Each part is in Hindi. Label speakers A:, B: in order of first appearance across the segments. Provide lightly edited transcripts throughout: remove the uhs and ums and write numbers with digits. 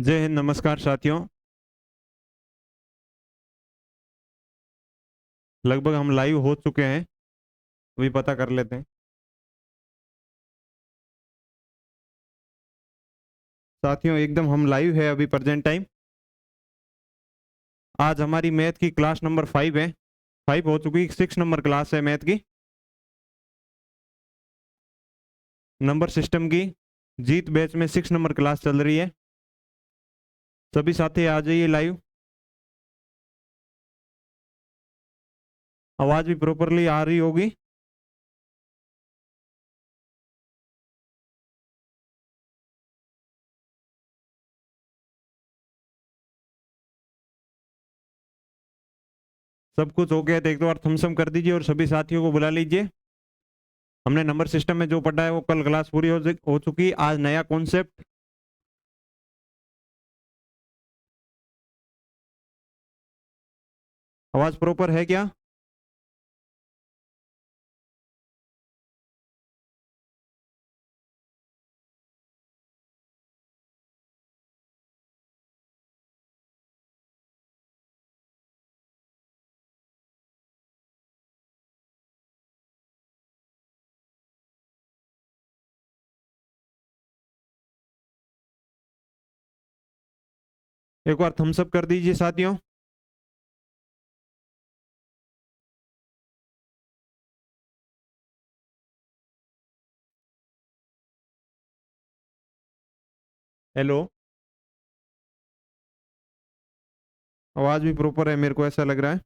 A: जय हिंद। नमस्कार साथियों। लगभग हम लाइव हो चुके हैं, अभी पता कर लेते हैं। साथियों एकदम हम लाइव है अभी प्रेजेंट टाइम। आज हमारी मैथ की क्लास नंबर 5 है। 5 हो चुकी, 6 नंबर क्लास है मैथ की, नंबर सिस्टम की। जीत बैच में 6 नंबर क्लास चल रही है। सभी साथी आ जाइए लाइव। आवाज भी प्रॉपरली आ रही होगी। सब कुछ हो गया तो एक दो बार थम्सअप कर दीजिए और सभी साथियों को बुला लीजिए। हमने नंबर सिस्टम में जो पढ़ा है वो कल क्लास पूरी हो चुकी। आज नया कॉन्सेप्ट। आवाज प्रॉपर है क्या? एक बार थम्सअप कर दीजिए साथियों। हेलो, आवाज भी प्रॉपर है मेरे को ऐसा लग रहा है।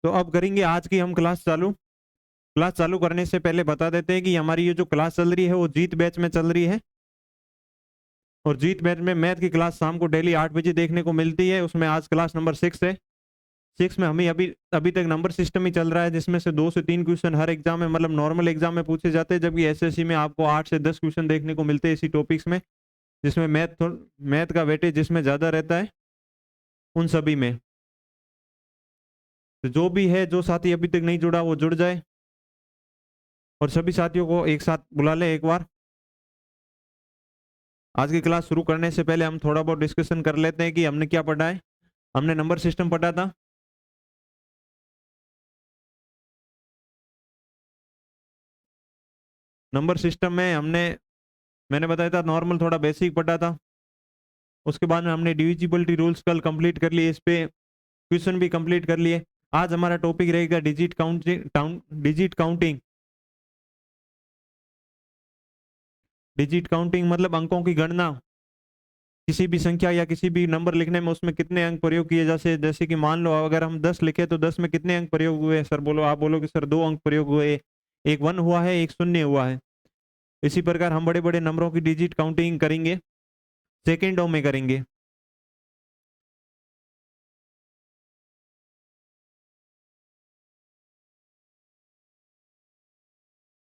A: तो अब करेंगे आज की हम क्लास चालू। क्लास चालू करने से पहले बता देते हैं कि हमारी ये जो क्लास चल रही है वो जीत बैच में चल रही है। और जीत बैच में मैथ की क्लास शाम को डेली 8 बजे देखने को मिलती है। उसमें आज क्लास नंबर 6 है। 6 में हमें अभी अभी तक नंबर सिस्टम ही चल रहा है, जिसमें से 2 से 3 क्वेश्चन हर एग्जाम में, मतलब नॉर्मल एग्जाम में पूछे जाते हैं, जबकि एसएससी में आपको 8 से 10 क्वेश्चन देखने को मिलते हैं इसी टॉपिक्स में, जिसमें मैथ का वेटेज जिसमें ज्यादा रहता है उन सभी में। तो जो भी है, जो साथी अभी तक नहीं जुड़ा वो जुड़ जाए और सभी साथियों को एक साथ बुला ले एक बार। आज की क्लास शुरू करने से पहले हम थोड़ा बहुत डिस्कशन कर लेते हैं कि हमने क्या पढ़ा है। हमने नंबर सिस्टम पढ़ा था। नंबर सिस्टम में मैंने बताया था नॉर्मल थोड़ा बेसिक पढ़ा था। उसके बाद में हमने डिविजिबिलिटी रूल्स कल कंप्लीट कर लिए, इस पे क्वेश्चन भी कंप्लीट कर लिए। आज हमारा टॉपिक रहेगा डिजिट काउंटिंग। डिजिट काउंटिंग मतलब अंकों की गणना। किसी भी संख्या या किसी भी नंबर लिखने में उसमें कितने अंक प्रयोग किए जैसे कि मान लो अगर हम 10 लिखे तो 10 में कितने अंक प्रयोग हुए? सर बोलो, आप बोलो कि सर 2 अंक प्रयोग हुए, एक 1 हुआ है, एक 0 हुआ है। इसी प्रकार हम बड़े बड़े नंबरों की डिजिट काउंटिंग करेंगे, सेकेंडों में करेंगे।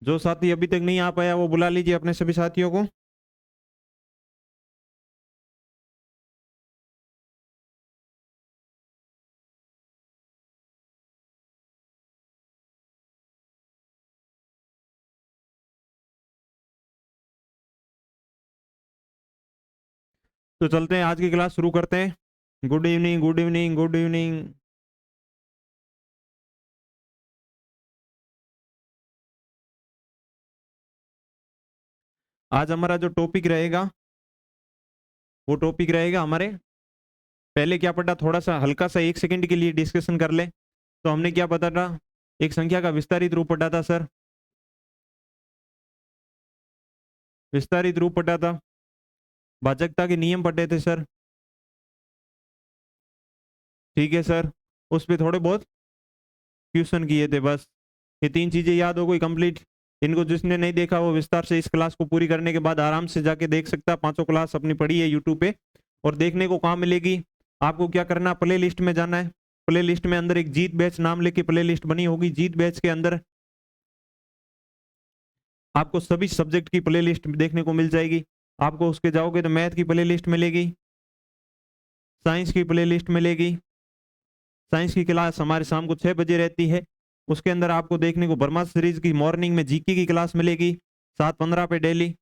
A: जो साथी अभी तक नहीं आ पाया वो बुला लीजिए अपने सभी साथियों को। तो चलते हैं, आज की क्लास शुरू करते हैं। Good evening, good evening, good evening. आज हमारा जो टॉपिक रहेगा वो टॉपिक रहेगा हमारे, पहले क्या पढ़ा, थोड़ा सा हल्का सा 1 सेकंड के लिए डिस्कशन कर ले। तो हमने क्या पढ़ा था? एक संख्या का विस्तारित रूप पढ़ा था सर। विस्तारित रूप पढ़ा था। भाजकता के नियम पढ़े थे सर। ठीक है सर। उस पे थोड़े बहुत क्वेश्चन किए थे बस। ये 3 चीजें याद हो गई कंप्लीट। इनको जिसने नहीं देखा वो विस्तार से इस क्लास को पूरी करने के बाद आराम से जाके देख सकता है। 5 क्लास अपनी पढ़ी है यूट्यूब पे। और देखने को कहाँ मिलेगी? आपको क्या करना, प्ले लिस्ट में जाना है। प्ले लिस्ट में अंदर एक जीत बैच नाम लेके प्ले लिस्ट बनी होगी। जीत बैच के अंदर आपको सभी सब्जेक्ट की प्ले लिस्ट देखने को मिल जाएगी। आपको उसके जाओगे तो मैथ की प्ले लिस्ट मिलेगी, साइंस की प्लेलिस्ट मिलेगी। साइंस की क्लास हमारे शाम को 6 बजे रहती है। उसके अंदर आपको देखने को ब्रह्मा सीरीज की मॉर्निंग में जीके की क्लास मिलेगी 7:15 पे डेली।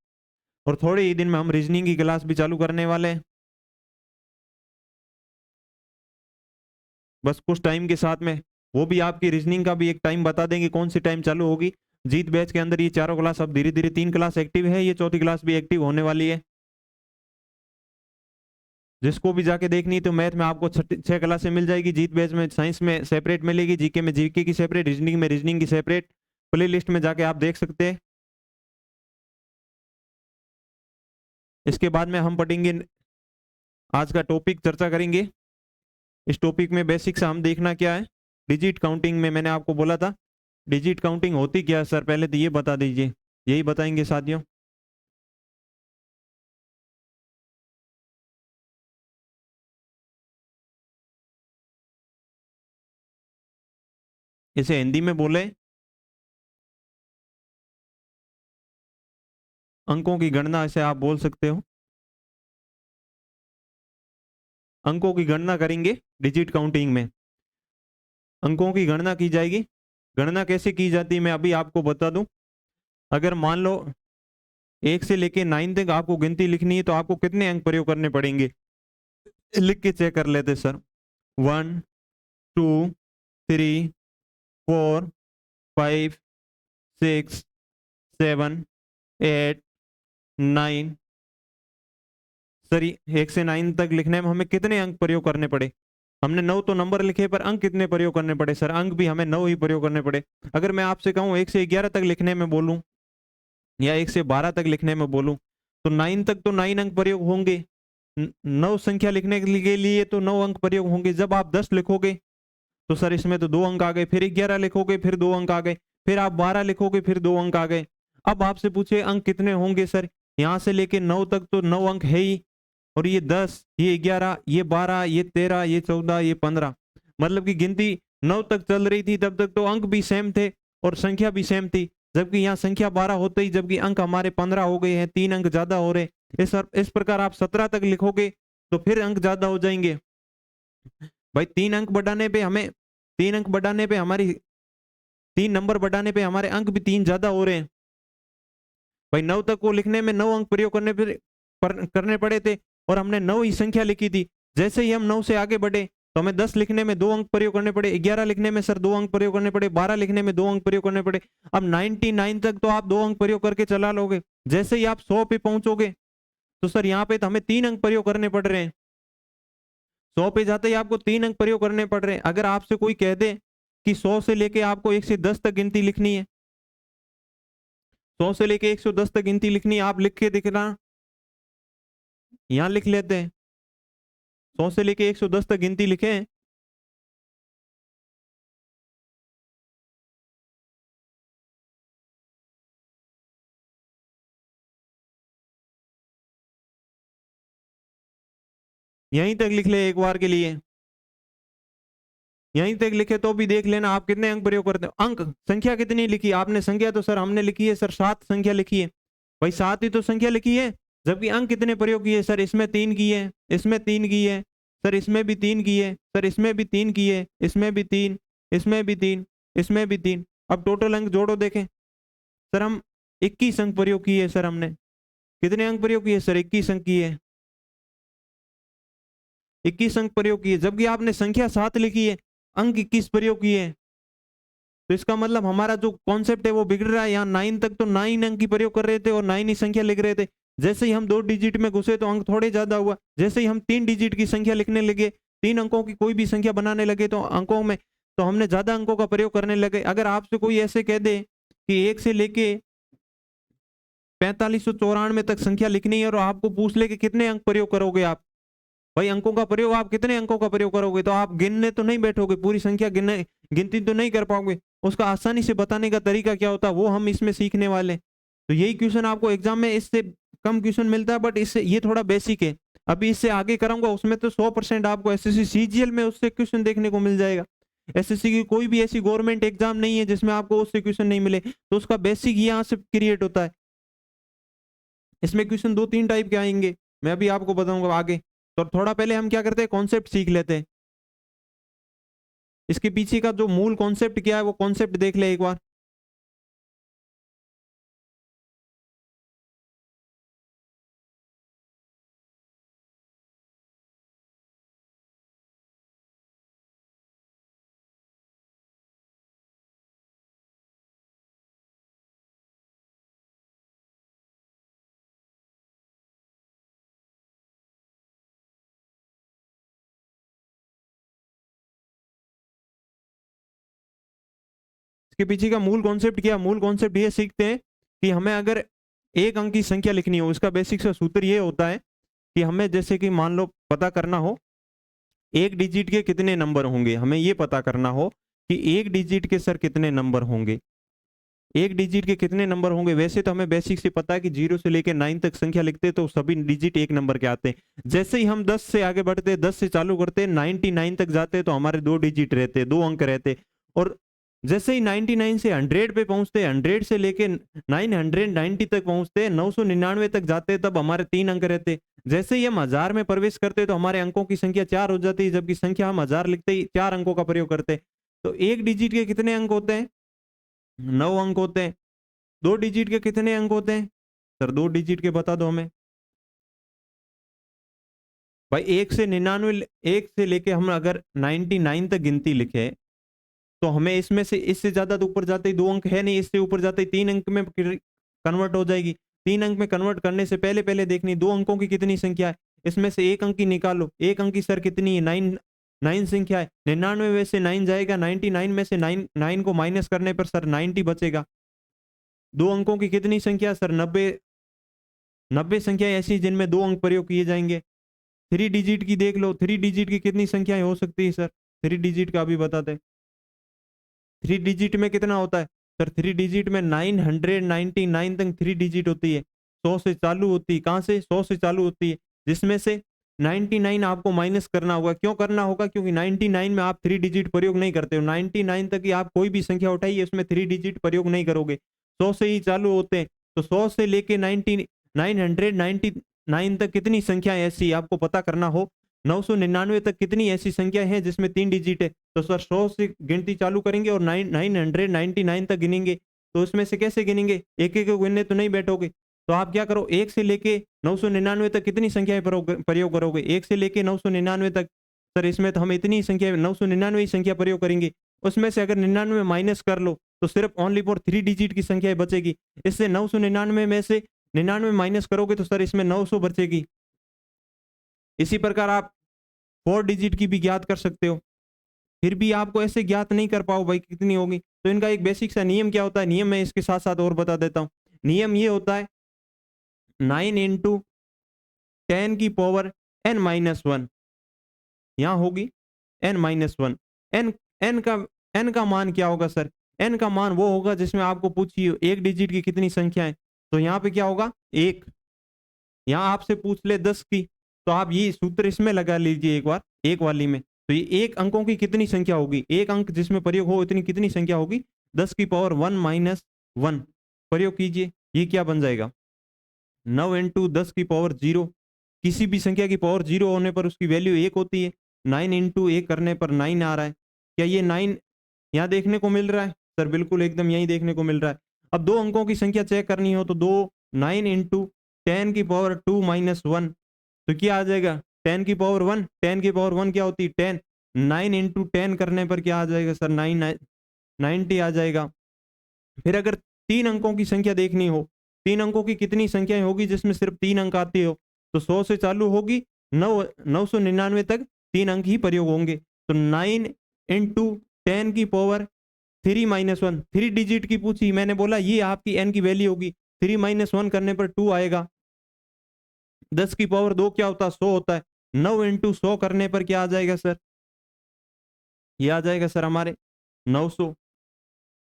A: और थोड़े ही दिन में हम रीजनिंग की क्लास भी चालू करने वाले हैं। बस कुछ टाइम के साथ में वो भी आपकी रीजनिंग का भी एक टाइम बता देंगे कौन सी टाइम चालू होगी। जीत बैच के अंदर ये चारों क्लास अब धीरे धीरे 3 क्लास एक्टिव है, ये चौथी क्लास भी एक्टिव होने वाली है। जिसको भी जाके देखनी है तो मैथ में आपको 6 क्लासें मिल जाएगी जीत बैच में। साइंस में सेपरेट मिलेगी, जीके में जीके की सेपरेट, रीजनिंग में रीजनिंग की सेपरेट। प्ले लिस्ट में जाके आप देख सकते हैं। इसके बाद में हम पढ़ेंगे आज का टॉपिक चर्चा करेंगे। इस टॉपिक में बेसिक से हम देखना क्या है, डिजिट काउंटिंग में मैंने आपको बोला था डिजिट काउंटिंग होती क्या है सर, पहले तो ये बता दीजिए। यही बताएंगे साथियों। इसे हिंदी में बोले अंकों की गणना, इसे आप बोल सकते हो। अंकों की गणना करेंगे डिजिट काउंटिंग में, अंकों की गणना की जाएगी। गणना कैसे की जाती है मैं अभी आपको बता दूं। अगर मान लो 1 से लेके 9 तक आपको गिनती लिखनी है तो आपको कितने अंक प्रयोग करने पड़ेंगे, लिख के चेक कर लेते सर। 1 2 3 4 5 6 7 8 9। सर 1 से 9 तक लिखने में हमें कितने अंक प्रयोग करने पड़े। हमने 9 तो नंबर लिखे पर अंक कितने प्रयोग करने पड़े सर, अंक भी हमें 9 ही प्रयोग करने पड़े। अगर मैं आपसे कहूं 1 से 11 तक लिखने में बोलूं या 1 से 12 तक लिखने में बोलूं तो 9 तक तो 9 अंक प्रयोग होंगे। 9 संख्या लिखने के लिए तो 9 अंक प्रयोग होंगे। जब आप 10 लिखोगे तो सर इसमें तो 2 अंक आ गए, फिर 11 लिखोगे फिर 2 अंक आ गए, फिर आप 12 लिखोगे फिर 2 अंक आ गए। अब आपसे पूछे अंक कितने होंगे सर, यहां से लेके 9 तक तो 9 अंक है ही, और ये 10 ये 11 ये 12 ये 13 ये 14 ये 15, मतलब कि गिनती 9 तक चल रही थी तब तक तो अंक भी सेम थे और संख्या भी सेम थी। जबकि यहाँ संख्या 12 होते ही जबकि अंक हमारे 15 हो गए हैं, 3 अंक ज्यादा हो रहे। इस प्रकार आप 17 तक लिखोगे तो फिर अंक ज्यादा हो जाएंगे। भाई 3 अंक बढ़ाने पे हमें 3 अंक बढ़ाने पे हमारी 3 नंबर बढ़ाने पे हमारे अंक भी 3 ज्यादा हो रहे हैं। भाई 9 तक को लिखने में 9 अंक प्रयोग करने पड़े थे और हमने 9 ही संख्या लिखी थी। जैसे ही हम 9 से आगे बढ़े तो हमें 10 लिखने में 2 अंक प्रयोग करने पड़े, 11 लिखने में सर 2 अंक प्रयोग करने पड़े, 12 लिखने में 2 अंक प्रयोग करने पड़े। अब 99 तक तो आप 2 अंक प्रयोग करके चला लोगे। जैसे ही आप 100 पे पहुंचोगे तो सर यहाँ पे तो हमें 3 अंक प्रयोग करने पड़ रहे हैं। 100 पे जाते ही आपको 3 अंक प्रयोग करने पड़ रहे हैं। अगर आपसे कोई कह दे कि 100 से लेके आपको 1 से 10 तक गिनती लिखनी है, 100 से लेके 110 तक गिनती लिखनी है, आप लिख के दिखना, यहां लिख लेते हैं 100 से लेके 110 तक गिनती लिखे। यहीं तक लिख ले एक बार के लिए, यहीं तक लिखे तो भी देख लेना आप कितने अंक प्रयोग करते हो। अंक संख्या कितनी लिखी आपने, संख्या तो सर हमने लिखी है सर 7 संख्या लिखी है। भाई 7 ही तो संख्या लिखी है, जबकि अंक कितने प्रयोग किए सर, इसमें 3 किए, इसमें 3 किए सर, इसमें भी 3 किए सर, इसमें भी 3 किए, इसमें भी 3, इसमें भी 3, इसमें भी 3। अब टोटल अंक जोड़ो देखें सर, हम 21 अंक प्रयोग किए सर। हमने कितने अंक प्रयोग किए सर, 21 अंक किए, 21 अंक प्रयोग किए। जबकि आपने संख्या 7 लिखी है, अंक 21 प्रयोग किए। तो इसका मतलब हमारा जो कॉन्सेप्ट है वो बिगड़ रहा है। यहाँ 9 तक तो 9 अंक की प्रयोग कर रहे थे और 9 ही संख्या लिख रहे थे। जैसे ही हम 2 डिजिट में घुसे तो अंक थोड़े ज्यादा हुआ। जैसे ही हम 3 डिजिट की संख्या लिखने लगे, 3 अंकों की कोई भी संख्या बनाने लगे तो अंकों में तो हमने ज्यादा अंकों का प्रयोग करने लगे। अगर आपसे कोई ऐसे कह दे कि 1 से लेके 4594 तक संख्या लिखनी है और आपको पूछ ले कि कितने अंक प्रयोग करोगे आप, भाई अंकों का प्रयोग आप कितने अंकों का प्रयोग करोगे, तो आप गिनने तो नहीं बैठोगे, पूरी संख्या गिनती तो नहीं कर पाओगे। उसका आसानी से बताने का तरीका क्या होता है वो हम इसमें सीखने वाले। तो यही क्वेश्चन आपको एग्जाम में इससे कम क्वेश्चन मिलता है, बट इससे ये थोड़ा बेसिक है। अभी इससे आगे कराऊंगा उसमें तो 100% आपको एसएससी सीजीएल में उससे क्वेश्चन देखने को मिल जाएगा। एसएससी की कोई भी ऐसी गवर्नमेंट एग्जाम नहीं है जिसमें आपको उससे क्वेश्चन नहीं मिले, तो उसका बेसिक यहाँ से क्रिएट होता है। इसमें क्वेश्चन 2-3 टाइप के आएंगे, मैं अभी आपको बताऊंगा आगे। तो थोड़ा पहले हम क्या करते हैं, कॉन्सेप्ट सीख लेते हैं। इसके पीछे का जो मूल कॉन्सेप्ट क्या है वो कॉन्सेप्ट देख ले एक बार। इसके पीछे का मूल कॉन्सेप्ट क्या, मूल कॉन्सेप्ट ये सीखते हैं कि हमें अगर एक अंक की संख्या लिखनी हो, उसका बेसिक सा सूत्र ये होता है कि हमें जैसे कि मान लो पता करना हो एक डिजिट के कितने नंबर होंगे, हमें ये पता करना हो कि एक डिजिट के सर कितने नंबर होंगे, एक डिजिट के कितने नंबर होंगे। वैसे तो हमें बेसिक से पता है कि 0 से लेकर 9 तक संख्या लिखते हैं तो सभी डिजिट एक नंबर के आते हैं। जैसे ही हम 10 से आगे बढ़ते हैं, 10 से चालू करते हैं, 99 तक जाते हैं तो हमारे 2 डिजिट रहते हैं, 2 अंक रहते हैं। और जैसे ही 99 से 100 पे पहुंचते हैं, 100 से लेके 990 तक पहुंचते हैं, 999 तक जाते हैं, तब हमारे 3 अंक रहते हैं। जैसे ही हम 1000 में प्रवेश करते हैं तो हमारे अंकों की संख्या 4 हो जाती है, जबकि संख्या हम 1000 लिखते ही 4 अंकों का प्रयोग करते हैं। तो एक डिजिट के कितने अंक होते हैं, 9 अंक होते हैं। 2 डिजिट के कितने अंक होते हैं सर, 2 डिजिट के बता दो हमें भाई। 1 से लेके हम अगर 99 तक गिनती लिखे तो हमें इसमें से इससे ज्यादा तो ऊपर जाते ही 2 अंक है नहीं, इससे ऊपर जाते ही 3 अंक में कन्वर्ट हो जाएगी। 3 अंक में कन्वर्ट करने से पहले पहले देखनी 2 अंकों की कितनी संख्या है, इसमें से 1 अंक की निकालो। 1 अंक की सर कितनी है, 9 संख्या है। 99 में से 9 जाएगा, 99 में से 9 को माइनस करने पर सर 90 बचेगा। 2 अंकों की कितनी संख्या सर, 90 संख्या ऐसी जिनमें 2 अंक प्रयोग किए जाएंगे। 3 डिजिट की देख लो, 3 डिजिट की कितनी संख्याएं हो सकती है सर, 3 डिजिट का भी बताते हैं। 3 डिजिट में कितना होता है सर, 3 डिजिट में 999 तक 3 डिजिट होती है। 100 से चालू होती है, कहां से, 100 से चालू होती है, जिसमें से 99 आपको माइनस करना होगा। क्यों करना होगा, क्योंकि 99 में आप 3 डिजिट प्रयोग नहीं करते हो। 99 तक ही आप कोई भी संख्या उठाइए, उसमें 3 डिजिट प्रयोग नहीं करोगे, 100 से ही चालू होते हैं। तो 100 से लेके 999 तक कितनी संख्या ऐसी आपको पता करना हो, 999 तक कितनी ऐसी संख्या है जिसमें 3 डिजिट है, तो सर 100 से गिनती चालू करेंगे और 999 तक गिनेंगे। तो उसमें से कैसे गिनेंगे, एक एक को गिनने तो नहीं बैठोगे। तो आप क्या करो, 1 से लेके 999 तक कितनी संख्याएं प्रयोग करोगे, 1 से लेके 999 तक। सर इसमें तो हम इतनी संख्या 999 ही संख्या प्रयोग करेंगे। उसमें से अगर 99 माइनस कर लो तो सिर्फ ओनली फॉर 3 डिजिट की संख्या बचेगी। इससे 999 में से 99 माइनस करोगे तो सर इसमें 900 बचेगी। इसी प्रकार आप 4 डिजिट की भी ज्ञात कर सकते हो, फिर भी आपको ऐसे ज्ञात नहीं कर पाओ भाई कितनी होगी। तो इनका एक बेसिक सा नियम क्या होता है, नियम मैं इसके साथ साथ और बता देता हूं। नियम ये होता है 9 इंटू 10 की पावर n-1, यहां होगी n-1। एन एन का मान क्या होगा सर, एन का मान वो होगा जिसमें आपको पूछिए एक डिजिट की कितनी संख्या है, तो यहाँ पे क्या होगा 1। यहाँ आपसे पूछ ले 10 की, तो आप ये सूत्र इसमें लगा लीजिए एक बार, एक वाली में। तो ये एक अंकों की कितनी संख्या होगी, एक अंक जिसमें प्रयोग हो इतनी कितनी संख्या होगी, 10 की पावर 1-1 प्रयोग कीजिए, ये क्या बन जाएगा 9 इंटू 10 की पावर 0। किसी भी संख्या की पावर 0 होने पर उसकी वैल्यू 1 होती है। 9 इंटू 1 करने पर 9 आ रहा है। क्या ये 9 यहाँ देखने को मिल रहा है सर, बिल्कुल एकदम यही देखने को मिल रहा है। अब 2 अंकों की संख्या चेक करनी हो तो 9 इंटू 10 की पावर 2-1, तो क्या आ जाएगा 10 की पावर 1। 10 की पावर 1 क्या होती है 10। 9 इंटू 10 करने पर क्या आ जाएगा सर 90 आ जाएगा। फिर अगर 3 अंकों की संख्या देखनी हो, 3 अंकों की कितनी संख्याएं होगी जिसमें सिर्फ 3 अंक आते हो, तो 100 से चालू होगी 999 तक 3 अंक ही प्रयोग होंगे। तो 9 इंटू 10 की पावर 3-1, 3 डिजिट की पूछी, मैंने बोला ये आपकी n की वैल्यू होगी। 3-1 करने पर 2 आएगा। 10 की पावर 2 क्या होता है 100 होता है। 9 इंटू 100 करने पर क्या आ जाएगा सर, ये आ जाएगा सर हमारे 900।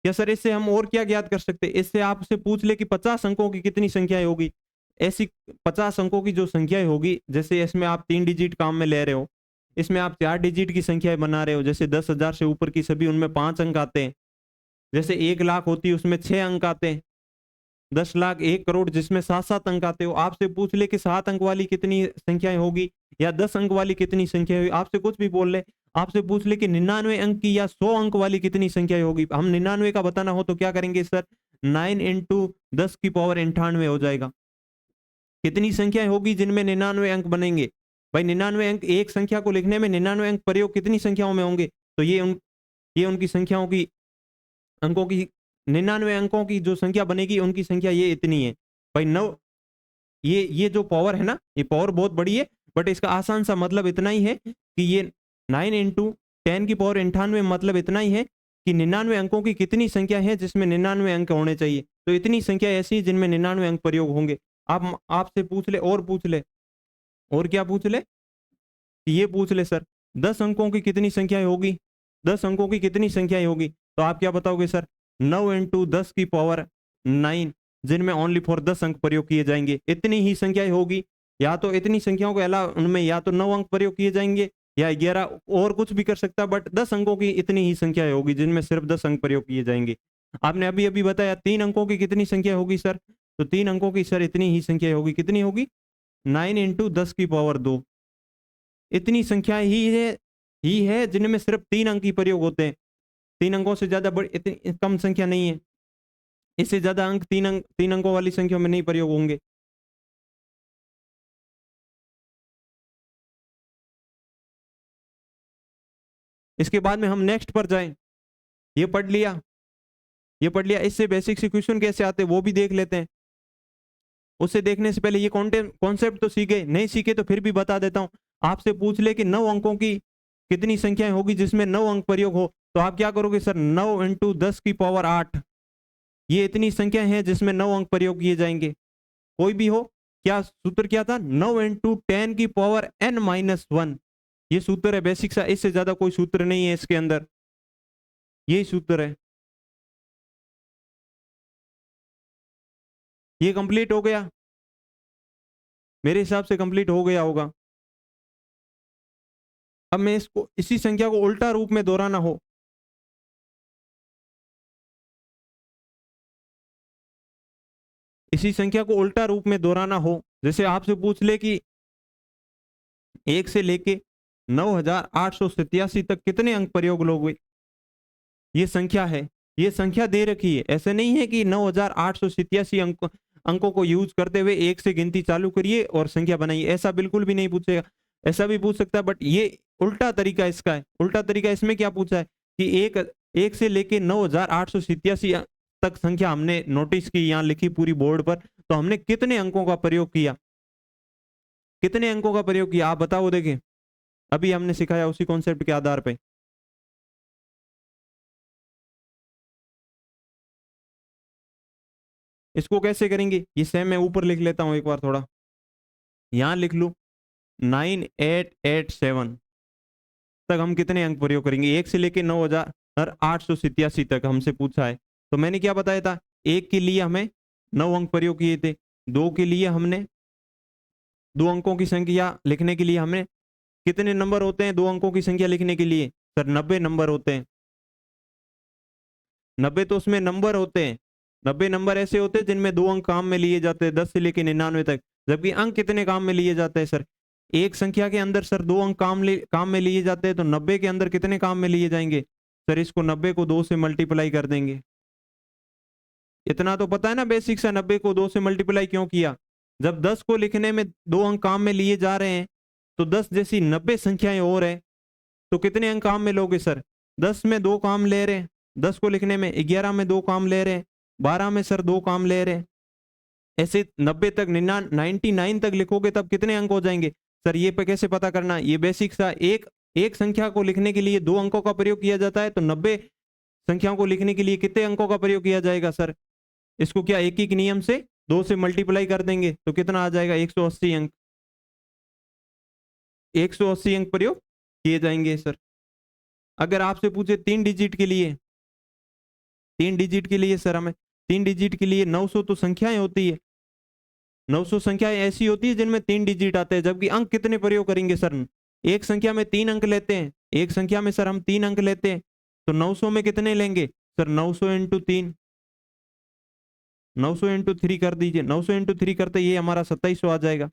A: या सर इससे हम और क्या ज्ञात कर सकते हैं, इससे आपसे पूछ ले कि 50 अंकों की कितनी संख्याएं होगी। ऐसी 50 अंकों की जो संख्याएं होगी, जैसे इसमें आप 3 डिजिट काम में ले रहे हो, इसमें आप 4 डिजिट की संख्याएं बना रहे हो, जैसे 10,000 से ऊपर की सभी उनमें 5 अंक आते हैं। जैसे 1 लाख होती है उसमें 6 अंक आते हैं। 10,00,000, 1 करोड़, जिसमें 7-7 अंक आते हो। आपसे पूछ ले कि 7 अंक वाली कितनी संख्याएं होगी या 10 अंक वाली कितनी संख्या होगी, आपसे कुछ भी बोल ले, आपसे पूछ ले कि 99 अंक की या 100 अंक वाली कितनी संख्याएं होगी, हम 99 का बताना हो तो क्या करेंगे सर, 9 इंटू 10 की पावर 98 हो जाएगा। कितनी संख्याएं होगी जिनमें 99 अंक बनेंगे? भाई 99 अंक, एक संख्या को लिखने में 99 अंक प्रयोग कितनी संख्याओं में होंगे? तो ये उनकी संख्याओं की, अंकों की, 99 अंकों की जो संख्या बनेगी उनकी संख्या ये इतनी है। भाई 9, ये जो पावर है ना, ये पावर बहुत बड़ी है, बट इसका आसान सा मतलब इतना ही है कि ये 9 इंटू 10 की पावर 98 मतलब इतना ही है कि 99 अंकों की कितनी संख्या है जिसमें 99 अंक होने चाहिए। तो इतनी संख्या ऐसी है जिनमें 99 अंक प्रयोग होंगे। आप आपसे पूछ ले, और पूछ ले, और क्या पूछ ले, ये पूछ ले सर 10 अंकों की कितनी संख्याएं होगी, 10 अंकों की कितनी संख्याएं होगी, तो आप क्या बताओगे सर, 9 इंटू 10 की पावर 9, जिनमें ओनली फॉर 10 अंक प्रयोग किए जाएंगे। इतनी ही संख्याएं होगी, या तो इतनी संख्याओं के अलावा उनमें या तो 9 अंक प्रयोग किए जाएंगे या 11, और कुछ भी कर सकता, बट 10 अंकों की इतनी ही संख्याएं होगी जिनमें सिर्फ 10 अंक प्रयोग किए जाएंगे। आपने अभी अभी बताया 3 अंकों की कितनी संख्या होगी सर, तो 3 अंकों की सर इतनी ही संख्या होगी, कितनी होगी, 9 इंटू 10 की पावर 2। इतनी संख्या ही है जिनमें सिर्फ 3 अंक ही प्रयोग होते हैं। 3 अंकों से ज्यादा बड़ी इतनी कम संख्या नहीं है, इससे ज्यादा अंक 3 अंकों वाली संख्या में नहीं प्रयोग होंगे। इसके बाद में हम नेक्स्ट पर जाएं। ये पढ़ लिया, ये पढ़ लिया, इससे बेसिक से क्वेश्चन कैसे आते हैं वो भी देख लेते हैं। उससे देखने से पहले ये कॉन्सेप्ट तो सीखे, नहीं सीखे तो फिर भी बता देता हूं। आपसे पूछ ले कि 9 अंकों की कितनी संख्याएं होगी जिसमें 9 अंक प्रयोग हो, तो आप क्या करोगे सर, 9 इंटू 10 की पावर 8, ये इतनी संख्या है जिसमें 9 अंक प्रयोग किए जाएंगे। कोई भी हो, क्या सूत्र क्या था, 9 इंटू 10 की पावर n-1, ये सूत्र है बेसिक सा, इससे ज्यादा कोई सूत्र नहीं है इसके अंदर, यही सूत्र है। ये कंप्लीट हो गया, मेरे हिसाब से कंप्लीट हो गया होगा। अब मैं इसको, इसी संख्या को उल्टा रूप में दोहराना हो, इसी संख्या को उल्टा रूप में दोहराना हो, जैसे आपसे पूछ ले कि 1 से लेके 9,887 तक कितने अंक प्रयोग लोगे, ये संख्या है, ये संख्या दे रखी है, ऐसे नहीं है कि 9,887 अंकों को यूज करते हुए 1 से गिनती चालू करिए और संख्या बनाइए, ऐसा बिल्कुल भी नहीं पूछेगा। ऐसा भी पूछ सकता है, बट ये उल्टा तरीका इसका है। उल्टा तरीका इसमें क्या पूछा है कि एक से लेके 9,887 तक संख्या हमने नोटिस की, यहाँ लिखी पूरी बोर्ड पर, तो हमने कितने अंकों का प्रयोग किया, कितने अंकों का प्रयोग किया, आप बताओ। देखें, अभी हमने सिखाया उसी कॉन्सेप्ट के आधार पे। इसको कैसे करेंगे, ये सेम मैं ऊपर लिख लेता हूं एक बार, थोड़ा यहां लिख लू, 9887 तक हम कितने अंक प्रयोग करेंगे, 1 से लेके 9,887 तक हमसे पूछा है। तो मैंने क्या बताया था, 1 के लिए हमें 9 अंक प्रयोग किए थे, 2 के लिए हमने 2 अंकों की संख्या लिखने के लिए हमें कितने नंबर होते हैं, 2 अंकों की संख्या लिखने के लिए सर 90 नंबर होते हैं। 90 तो उसमें नंबर होते हैं, 90 नंबर ऐसे होते हैं जिनमें 2 अंक काम में लिए जाते हैं 10 से लेकर 99 तक। जबकि अंक कितने काम में लिए जाते हैं सर, एक संख्या के अंदर सर 2 अंक काम में लिए जाते हैं, तो 90 के अंदर कितने काम में लिए जाएंगे सर, इसको 90 को 2 से मल्टीप्लाई कर देंगे। इतना तो पता है ना बेसिक सा, 90 को 2 से मल्टीप्लाई क्यों किया, जब 10 को लिखने में 2 अंक काम में लिए जा रहे हैं, तो 10 जैसी 90 संख्याएं और है, तो कितने अंक काम में लोगे सर, 10 में 2 काम ले रहे हैं 10 को लिखने में, 11 में 2 काम ले रहे हैं, 12 में सर 2 काम ले रहे हैं, ऐसे 90 तक 99 तक लिखोगे तब कितने अंक हो जाएंगे सर, ये पे कैसे पता करना, ये बेसिक सा, एक संख्या को लिखने के लिए 2 अंकों का प्रयोग किया जाता है, तो 90 संख्याओं को लिखने के लिए कितने अंकों का प्रयोग किया जाएगा सर, इसको क्या एक ही नियम से 2 से मल्टीप्लाई कर देंगे, तो कितना आ जाएगा, 180 अंक, 180 अंक प्रयोग किए जाएंगे सर। अगर आपसे पूछे 3 डिजिट के लिए, 3 डिजिट के लिए सर, हमें 3 डिजिट के लिए 900 तो संख्याएं होती है, 900 संख्याएं ऐसी होती है जिनमें 3 डिजिट आते हैं, जबकि अंक कितने प्रयोग करेंगे सर, एक संख्या में 3 अंक लेते हैं, एक संख्या में सर हम 3 अंक लेते हैं, तो 900 में कितने लेंगे सर, 900 इंटू 3, 900 इंटू 3 कर दीजिए, 900 इंटू 3 करते ये हमारा 2700 आ जाएगा।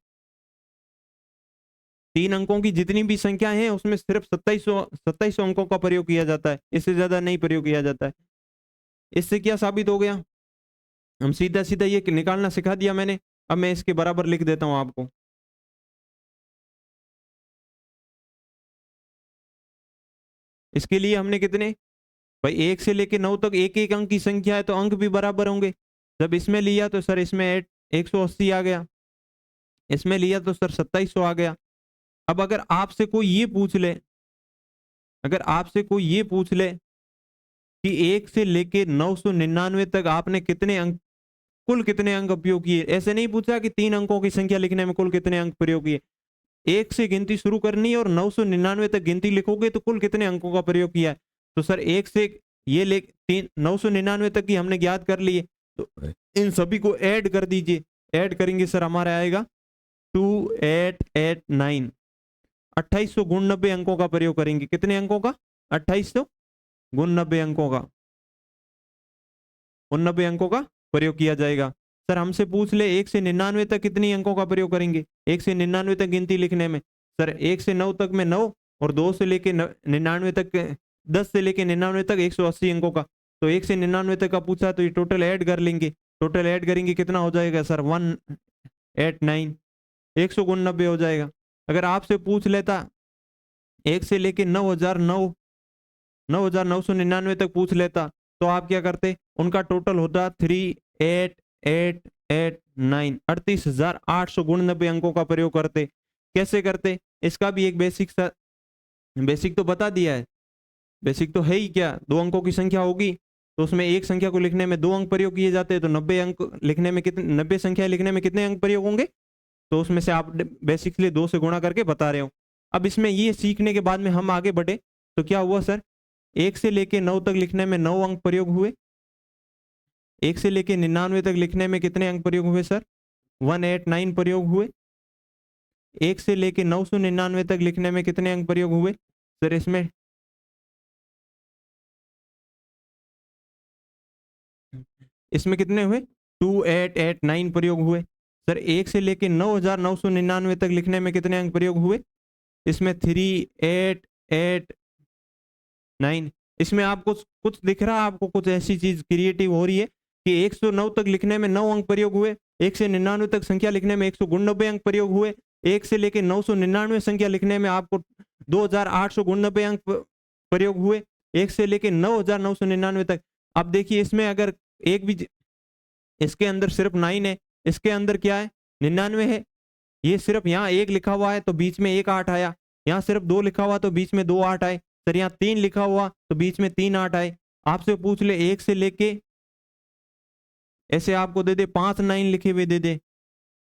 A: 3 अंकों की जितनी भी संख्या है उसमें सिर्फ 2700 अंकों का प्रयोग किया जाता है, इससे ज्यादा नहीं प्रयोग किया जाता है। इससे क्या साबित हो गया, हम सीधा सीधा ये निकालना सिखा दिया मैंने। अब मैं इसके बराबर लिख देता हूं आपको। इसके लिए हमने कितने, भाई 1 से लेके 9 तक एक एक अंक की संख्या है तो अंक भी बराबर होंगे। जब इसमें लिया तो सर इसमें 180 आ गया, इसमें लिया तो सर 2700 आ गया। अब अगर आपसे कोई ये पूछ ले, अगर आपसे कोई ये पूछ ले कि 1 से लेके 999 तक आपने कितने अंक, कुल कितने अंक उपयोग किए, ऐसे नहीं पूछा कि 3 अंकों की संख्या लिखने में कुल कितने अंक प्रयोग किए। 1 से गिनती शुरू करनी और 999 तक गिनती लिखोगे तो कुल कितने अंकों का प्रयोग किया है। तो सर 1 से ये ले 999 तक की हमने ज्ञात कर लिए, तो इन सभी को ऐड कर दीजिए। ऐड करेंगे सर हमारा आएगा 2889। 2800 गुण 90 अंकों का प्रयोग करेंगे। कितने अंकों का, 2800 गुण 90 अंकों का, उन 90 अंकों का प्रयोग किया जाएगा। सर हमसे पूछ ले 1 से 99 तक कितनी अंकों का प्रयोग करेंगे, 1 से 99 तक गिनती लिखने में। सर 1 से 9 तक में 9 और 2 से लेके 99 तक, 10 से लेके 99 तक 180 अंकों का। तो 1 से 99 तक का पूछा तो ये टोटल ऐड कर लेंगे। टोटल ऐड करेंगे कितना हो जाएगा सर 189, 100 गुण 90 हो जाएगा। अगर आपसे पूछ लेता 1 से लेके 9999 तक पूछ लेता तो आप क्या करते, उनका टोटल होता 38889, 38,800 गुण 90 अंकों का प्रयोग करते। कैसे करते, इसका भी एक बेसिक तो बता दिया है। बेसिक तो है ही क्या, 2 अंकों की संख्या होगी तो उसमें एक संख्या को लिखने में 2 अंक प्रयोग किए जाते हैं, तो 90 अंक लिखने में कितने, 90 संख्या लिखने में कितने अंक प्रयोग होंगे, तो उसमें से आप बेसिकली 2 से गुणा करके बता रहे हो। अब इसमें ये सीखने के बाद में हम आगे बढ़े तो क्या हुआ सर, 1 से लेके 9 तक लिखने में 9 अंक प्रयोग हुए। 1 से लेके 99 तक लिखने में कितने अंक प्रयोग हुए सर, 189 प्रयोग हुए। 1 से लेके 999 तक लिखने में कितने अंक प्रयोग हुए सर, इसमें कितने हुए, 2889 प्रयोग हुए। सर 1 से लेके 9999 तक लिखने में कितने अंक प्रयोग हुए, इसमें 3889। इसमें आपको कुछ दिख रहा है, आपको कुछ ऐसी चीज क्रिएटिव हो रही है कि 109 तक लिखने में 9 अंक प्रयोग हुए, 1 से 99 तक संख्या लिखने में 100 गुण 90 अंक प्रयोग हुए, 1 से लेके 999 संख्या लिखने में आपको 2800 गुण 90 अंक प्रयोग हुए, 1 से लेके 9999 तक। अब देखिए इसमें अगर एक भी, इसके अंदर सिर्फ 9 है, इसके अंदर क्या है 99 है। ये सिर्फ यहाँ 1 लिखा हुआ है तो बीच में 1 8 आया, यहाँ सिर्फ 2 लिखा हुआ तो बीच में 2 8 आए। सर यहाँ 3 लिखा हुआ तो बीच में 3 8 आए। आपसे पूछ ले 1 से लेके, ऐसे आपको दे दे 5 9 लिखे हुए दे दे,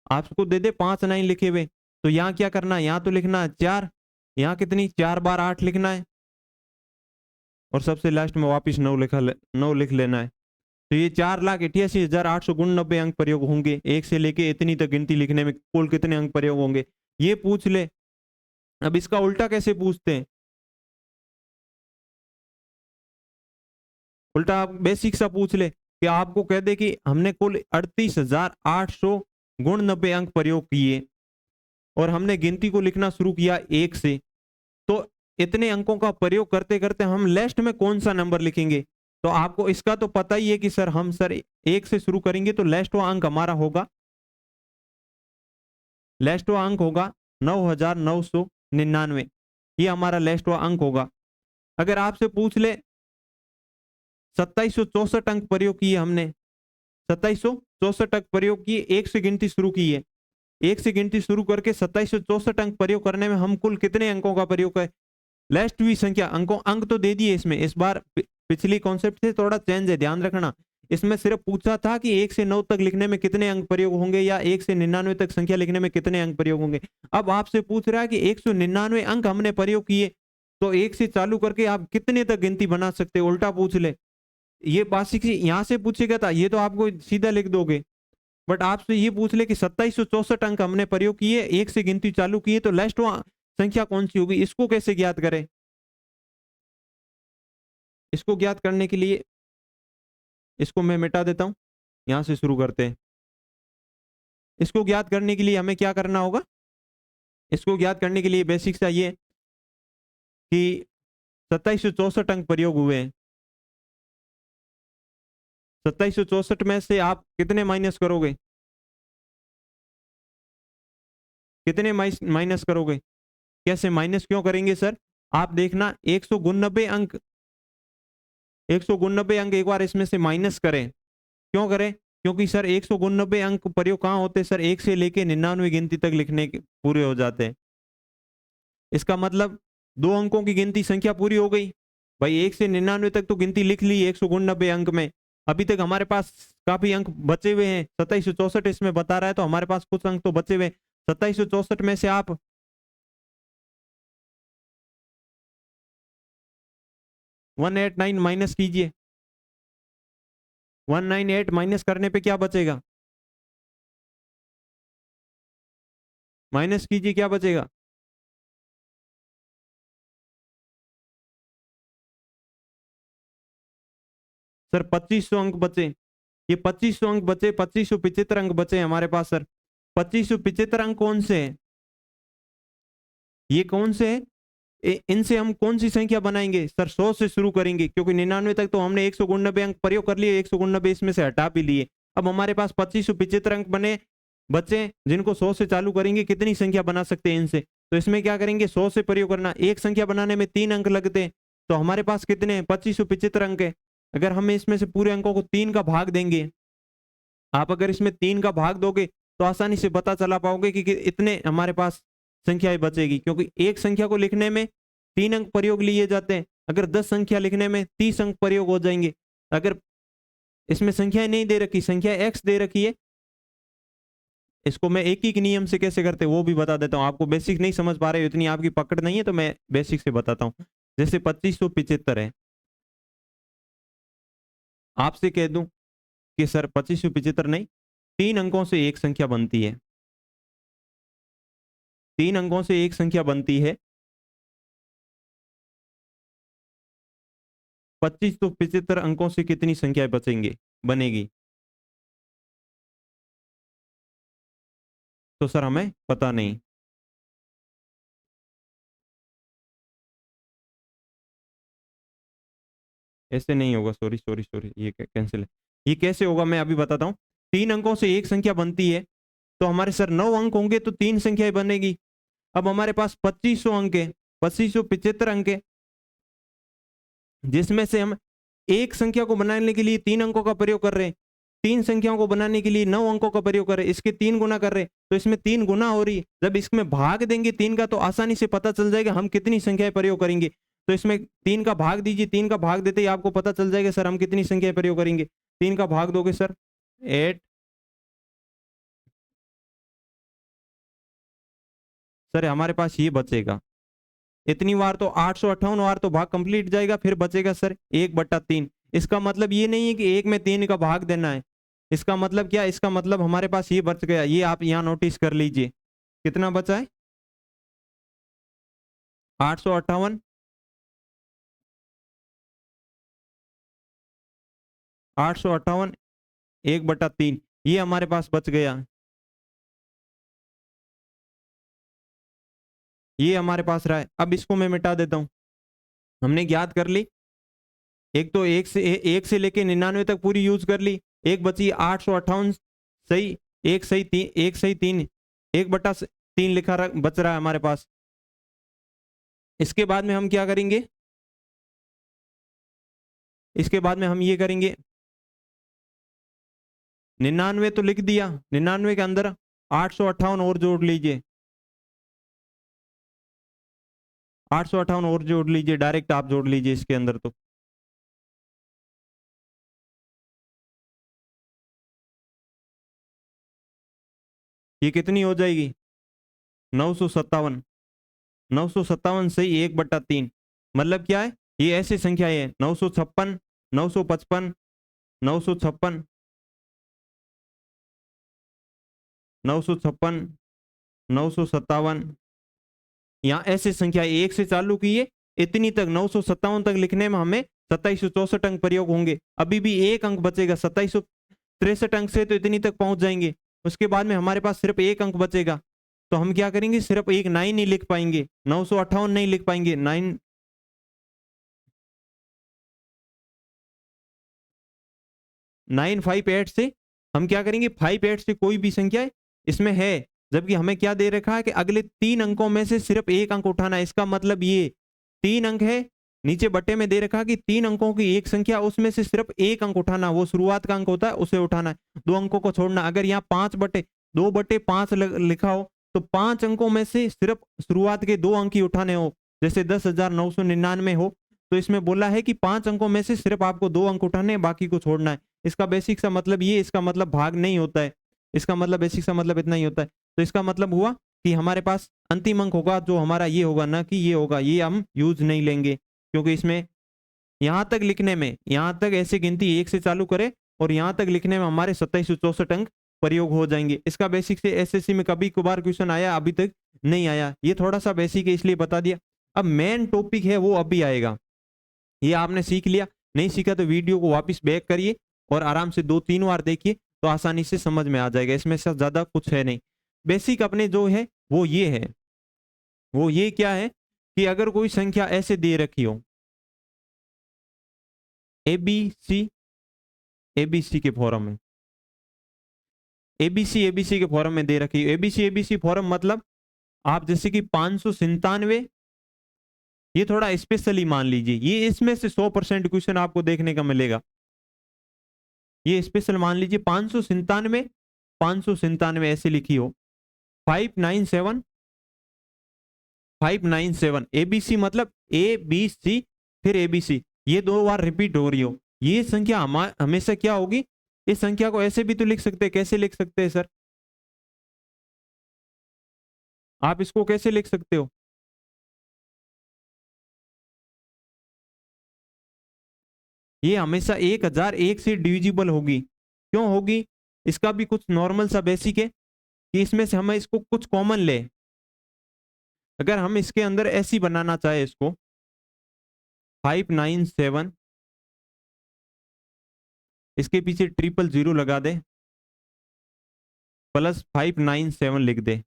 A: आपको दे दे 5 9 लिखे हुए, तो यहाँ क्या करना है, यहाँ तो लिखना है 4, यहाँ कितनी 4 बार 8 लिखना है और सबसे लास्ट में वापिस 9 लिख लेना है। तो ये 4,88,800 गुण 90 अंक प्रयोग होंगे। 1 से लेके इतनी तक गिनती लिखने में कुल कितने अंक प्रयोग होंगे, ये पूछ ले। अब इसका उल्टा कैसे पूछते हैं, उल्टा आप बेसिक सा पूछ ले कि आपको कह दे कि हमने कुल 38,800 गुण 90 अंक प्रयोग किए और हमने गिनती को लिखना शुरू किया 1 से, तो इतने अंकों का प्रयोग करते करते हम लास्ट में कौन सा नंबर लिखेंगे। तो आपको इसका तो पता ही है कि सर हम 1 से शुरू करेंगे तो लास्ट अंक हमारा होगा, लास्ट अंक होगा 9,999, ये हमारा लास्ट अंक होगा। अगर आपसे पूछ ले 2764 अंक प्रयोग किए हमने, 2764 अंक प्रयोग किए, 1 से गिनती शुरू की है, 1 से गिनती शुरू करके 2764 अंक प्रयोग करने में हम कुल कितने अंकों का प्रयोग करें, लास्ट हुई संख्या, अंक तो दे दिए इसमें। इस बार पिछली कॉन्सेप्ट से थोड़ा चेंज है, ध्यान रखना। इसमें सिर्फ पूछा था कि 1 से 9 तक लिखने में कितने अंक प्रयोग होंगे या 1 से 99 तक संख्या लिखने में कितने अंक प्रयोग होंगे। अब आपसे पूछ रहा है कि 199 अंक हमने प्रयोग किए तो 1 से चालू करके आप कितने तक गिनती बना सकते, उल्टा पूछ ले। ये बासिक यहाँ से पूछेगा था ये तो आपको सीधा लिख दोगे, बट आपसे ये पूछ ले कि 2764 अंक हमने प्रयोग किए, 1 से गिनती चालू किए तो लास्ट संख्या कौन सी होगी, इसको कैसे ज्ञात करें। इसको ज्ञात करने के लिए इसको मैं मिटा देता हूं, यहां से शुरू करते हैं। इसको ज्ञात करने के लिए हमें क्या करना होगा? इसको ज्ञात करने के लिए बेसिक चाहिए कि 2764 अंक प्रयोग हुए हैं। 2764 में से आप कितने माइनस करोगे? कितने माइनस करोगे? कैसे माइनस क्यों करेंगे सर? आप देखना 189 अंक, 189 अंक एक बार इसमें से माइनस करें। क्यों करें? क्योंकि सर 189 अंक प्रयोग कहां होते हैं सर? 1 से लेके 99 गिनती तक लिखने के पूरे हो जाते हैं। इसका मतलब 2 अंकों की गिनती संख्या पूरी हो गई। भाई 1 से 99 तक तो गिनती लिख ली 189 अंक में। अभी तक हमारे पास काफी अंक बचे हुए हैं। 2764 इसमें बता रहा है तो हमारे पास कुछ अंक तो बचे हुए। 2764 में से आप 189 माइनस कीजिए। 198 माइनस करने पे क्या बचेगा? माइनस कीजिए, क्या बचेगा? सर 2500 अंक बचे। ये 2500 अंक बचे, 2575 अंक बचे हमारे पास सर। 2575 अंक कौन से हैं? ये कौन से हैं? इनसे हम कौन सी संख्या बनाएंगे सर? 100 से शुरू करेंगे क्योंकि 99 तक तो हमने 189 अंक प्रयोग कर लिए, 189 इसमें से हटा भी लिए। अब हमारे पास 2575 अंक बने बचे जिनको 100 से चालू करेंगे। कितनी संख्या बना सकते हैं इनसे? तो इसमें क्या करेंगे? 100 से प्रयोग करना। एक संख्या बनाने में 3 अंक लगते हैं तो हमारे पास कितने? 2575 अंक है। अगर हम इसमें से पूरे अंकों को 3 का भाग देंगे, आप अगर इसमें 3 का भाग दोगे तो आसानी से पता चला पाओगे कि इतने हमारे पास संख्याएं बचेगी। क्योंकि एक संख्या को लिखने में 3 अंक प्रयोग लिए जाते हैं। अगर 10 संख्या लिखने में 30 अंक प्रयोग हो जाएंगे। अगर इसमें संख्याएं नहीं दे रखी, संख्या x दे रखी है, इसको मैं एक ही नियम से कैसे करते वो भी बता देता हूं। आपको बेसिक नहीं समझ पा रहे हो, इतनी आपकी पकड़ नहीं है तो मैं बेसिक से बताता हूं। जैसे 2575 है, आपसे कह दूं कि सर 2575 नहीं, 3 अंकों से एक संख्या बनती है। 3 अंकों से एक संख्या बनती है। 2575 अंकों से कितनी संख्याएं बचेंगे बनेगी? तो सर हमें पता नहीं। ऐसे नहीं होगा, सॉरी सॉरी सॉरी, ये कैंसिल है। ये कैसे होगा मैं अभी बताता हूं। 3 अंकों से एक संख्या बनती है तो हमारे सर 9 अंक होंगे तो 3 संख्याएं बनेगी। अब हमारे पास 2500 अंक है, 2575 अंक है, जिसमें से हम एक संख्या को बनाने के लिए 3 अंकों का प्रयोग कर रहे हैं। 3 संख्याओं को बनाने के लिए 9 अंकों का प्रयोग कर रहे हैं। इसके 3 गुना कर रहे हैं तो इसमें 3 गुना हो रही है। जब इसमें भाग देंगे 3 का तो आसानी से पता चल जाएगा हम कितनी संख्याएं प्रयोग करेंगे। तो इसमें 3 का भाग दीजिए। 3 का भाग देते ही आपको पता चल जाएगा सर हम कितनी संख्याएं प्रयोग करेंगे। 3 का भाग दोगे सर 8। सर हमारे पास ये बचेगा इतनी बार तो 858 बार तो भाग कंप्लीट जाएगा, फिर बचेगा सर 1/3। इसका मतलब ये नहीं है कि 1 में 3 का भाग देना है। इसका मतलब क्या? इसका मतलब हमारे पास ये बच गया। ये आप यहाँ नोटिस कर लीजिए कितना बचा है? 858, 858 1/3 ये हमारे पास बच गया। ये हमारे पास रहा है। अब इसको मैं मिटा देता हूं। हमने ज्ञात कर ली। एक तो एक से लेके 99 तक पूरी यूज कर ली। एक बची 858 सही, एक सही 3, एक सही 3, 1/3 लिखा बच रहा है हमारे पास। इसके बाद में हम क्या करेंगे? इसके बाद में हम ये करेंगे, 99 तो लिख दिया, 99 के अंदर 858 और जोड़ लीजिए। 858 और जोड़ लीजिए, डायरेक्ट आप जोड़ लीजिए इसके अंदर। तो ये कितनी हो जाएगी? 957। 957 सही 1/3 मतलब क्या है? ये ऐसी संख्याएं है 956, 955, 956, 956, 957। यहाँ ऐसी संख्या एक से चालू की है इतनी तक 957 तक लिखने में हमें 2764 अंक प्रयोग होंगे। अभी भी एक अंक बचेगा 2700। 63 अंक से तो इतनी तक पहुंच जाएंगे। उसके बाद में हमारे पास सिर्फ एक अंक बचेगा, तो हम क्या करेंगे, सिर्फ एक 9 ही लिख पाएंगे, 958 नहीं लिख पाएंगे। 958 से हम क्या करेंगे, 58 से कोई भी संख्या इसमें है, जबकि हमें क्या दे रखा है कि अगले 3 अंकों में से सिर्फ एक अंक उठाना है। इसका मतलब ये 3 अंक है, नीचे बट्टे में दे रखा है कि 3 अंकों की एक संख्या, उसमें से सिर्फ एक अंक उठाना, वो शुरुआत का अंक होता है उसे उठाना है, 2 अंकों को छोड़ना। अगर यहाँ 2/5 लिखा हो तो 5 अंकों में से सिर्फ शुरुआत के 2 अंक ही उठाने हो, जैसे 10,999 हो, तो इसमें बोला है कि 5 अंकों में से सिर्फ आपको 2 अंक उठाने हैं, बाकी को छोड़ना है। इसका बेसिक सा मतलब ये, इसका मतलब भाग नहीं होता है, इसका मतलब बेसिक सा मतलब इतना ही होता है। तो इसका मतलब हुआ कि हमारे पास अंतिम अंक होगा जो हमारा ये होगा, ना कि ये होगा, ये हम यूज नहीं लेंगे, क्योंकि इसमें यहां तक लिखने में, यहां तक ऐसे गिनती 1 से चालू करे और यहां तक लिखने में हमारे 2764 अंक प्रयोग हो जाएंगे। इसका बेसिक से एसएससी में कभी कभार क्वेश्चन आया, अभी तक नहीं आया, ये थोड़ा सा बेसिक है इसलिए बता दिया। अब मेन टॉपिक है वो अभी आएगा, ये आपने सीख लिया, नहीं सीखा तो वीडियो को वापस बैक करिए और आराम से 2-3 बार देखिए तो आसानी से समझ में आ जाएगा। इसमें से ज्यादा कुछ है नहीं, बेसिक अपने जो है वो ये है, वो ये क्या है कि अगर कोई संख्या ऐसे दे रखी हो, एबीसी एबीसी के फॉर्म में, एबीसी के फॉर्म में दे रखी है, एबीसी फॉर्म मतलब आप जैसे कि 597, ये थोड़ा स्पेशली मान लीजिए, ये इसमें से 100% क्वेश्चन आपको देखने का मिलेगा, ये स्पेशल मान लीजिए 597 ऐसे लिखी हो, 597 एबीसी मतलब ए बी सी फिर एबीसी, ये 2 बार रिपीट हो रही हो, ये संख्या हमेशा क्या होगी, इस संख्या को ऐसे भी तो लिख सकते हैं। कैसे लिख सकते हैं सर, आप इसको कैसे लिख सकते हो, ये हमेशा 1001 से डिविजिबल होगी। क्यों होगी, इसका भी कुछ नॉर्मल सा बेसिक है कि इसमें से हमें इसको कुछ कॉमन ले, अगर हम इसके अंदर ऐसी बनाना चाहे इसको 597, इसके पीछे 000 लगा दे प्लस 597 लिख दे,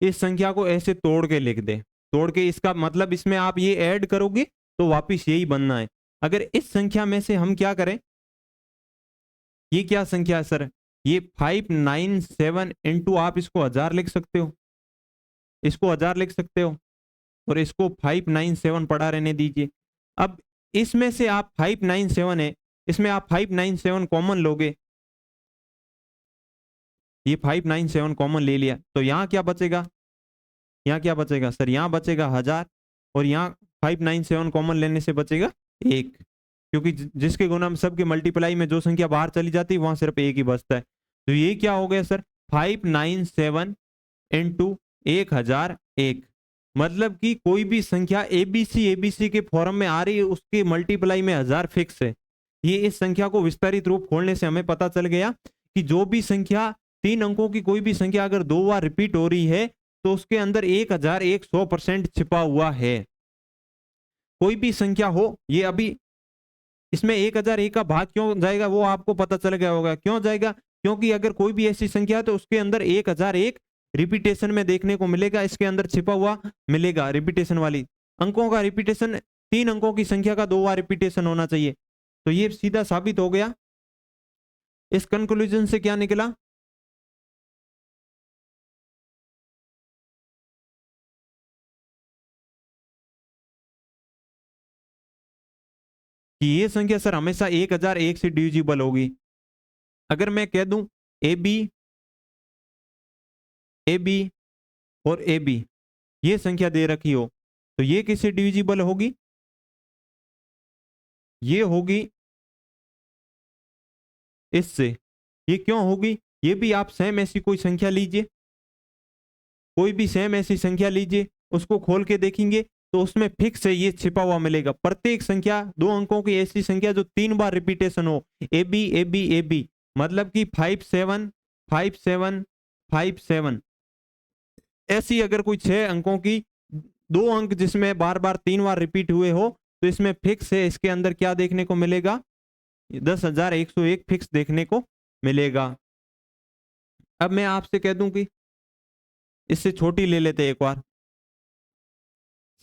A: इस संख्या को ऐसे तोड़ के लिख दे, तोड़ के इसका मतलब इसमें आप ये ऐड करोगे तो वापिस यही बनना है। अगर इस संख्या में से हम क्या करें, ये क्या संख्या है सर, ये 597 इंटू, आप इसको 1000 लिख सकते हो, इसको 1000 लिख सकते हो और इसको 597 पढ़ा रहने दीजिए। अब इसमें से आप 597 है, इसमें आप 597 कॉमन लोगे, ये 597 कॉमन ले लिया तो यहां क्या बचेगा, यहाँ क्या बचेगा सर, यहाँ बचेगा 1000 और यहाँ 597 कॉमन लेने से बचेगा 1, क्योंकि जिसके गुना में सबके मल्टीप्लाई में जो संख्या बाहर चली जाती है वहां सिर्फ 1 ही बचता है। तो ये क्या हो गया सर, 597 इंटू 1001, मतलब कि कोई भी संख्या एबीसी के फॉर्म में आ रही है उसके मल्टीप्लाई में 1000 फिक्स है। ये इस संख्या को विस्तारित रूप खोलने से हमें पता चल गया कि जो भी संख्या 3 अंकों की कोई भी संख्या अगर 2 बार रिपीट हो रही है तो उसके अंदर 1100% छिपा हुआ है। कोई भी संख्या हो, ये अभी इसमें 1001 का भाग क्यों जाएगा वो आपको पता चल गया होगा, क्यों जाएगा, क्योंकि अगर कोई भी ऐसी संख्या है तो उसके अंदर 1001 रिपीटेशन में देखने को मिलेगा, इसके अंदर छिपा हुआ मिलेगा रिपीटेशन वाली अंकों का, रिपीटेशन 3 अंकों की संख्या का 2 बार रिपीटेशन होना चाहिए। तो ये सीधा साबित हो गया। इस कंक्लूजन से क्या निकला, कि ये संख्या सर हमेशा 1001 से डिविजिबल होगी। अगर मैं कह दूं ए बी और ए बी ये संख्या दे रखी हो तो ये किससे डिविजिबल होगी, ये होगी इससे। ये क्यों होगी, ये भी आप सेम ऐसी कोई संख्या लीजिए, कोई भी सेम ऐसी संख्या लीजिए, उसको खोल के देखेंगे तो उसमें फिक्स है ये छिपा हुआ मिलेगा। प्रत्येक संख्या 2 अंकों की ऐसी संख्या जो 3 बार रिपीटेशन हो, ए बी मतलब कि 575757, ऐसी अगर कोई 6 अंकों की 2 अंक जिसमें बार बार 3 बार रिपीट हुए हो तो इसमें फिक्स है, इसके अंदर क्या देखने को मिलेगा, 10,101 फिक्स देखने को मिलेगा। अब मैं आपसे कह दूं कि इससे छोटी ले लेते हैं एक बार।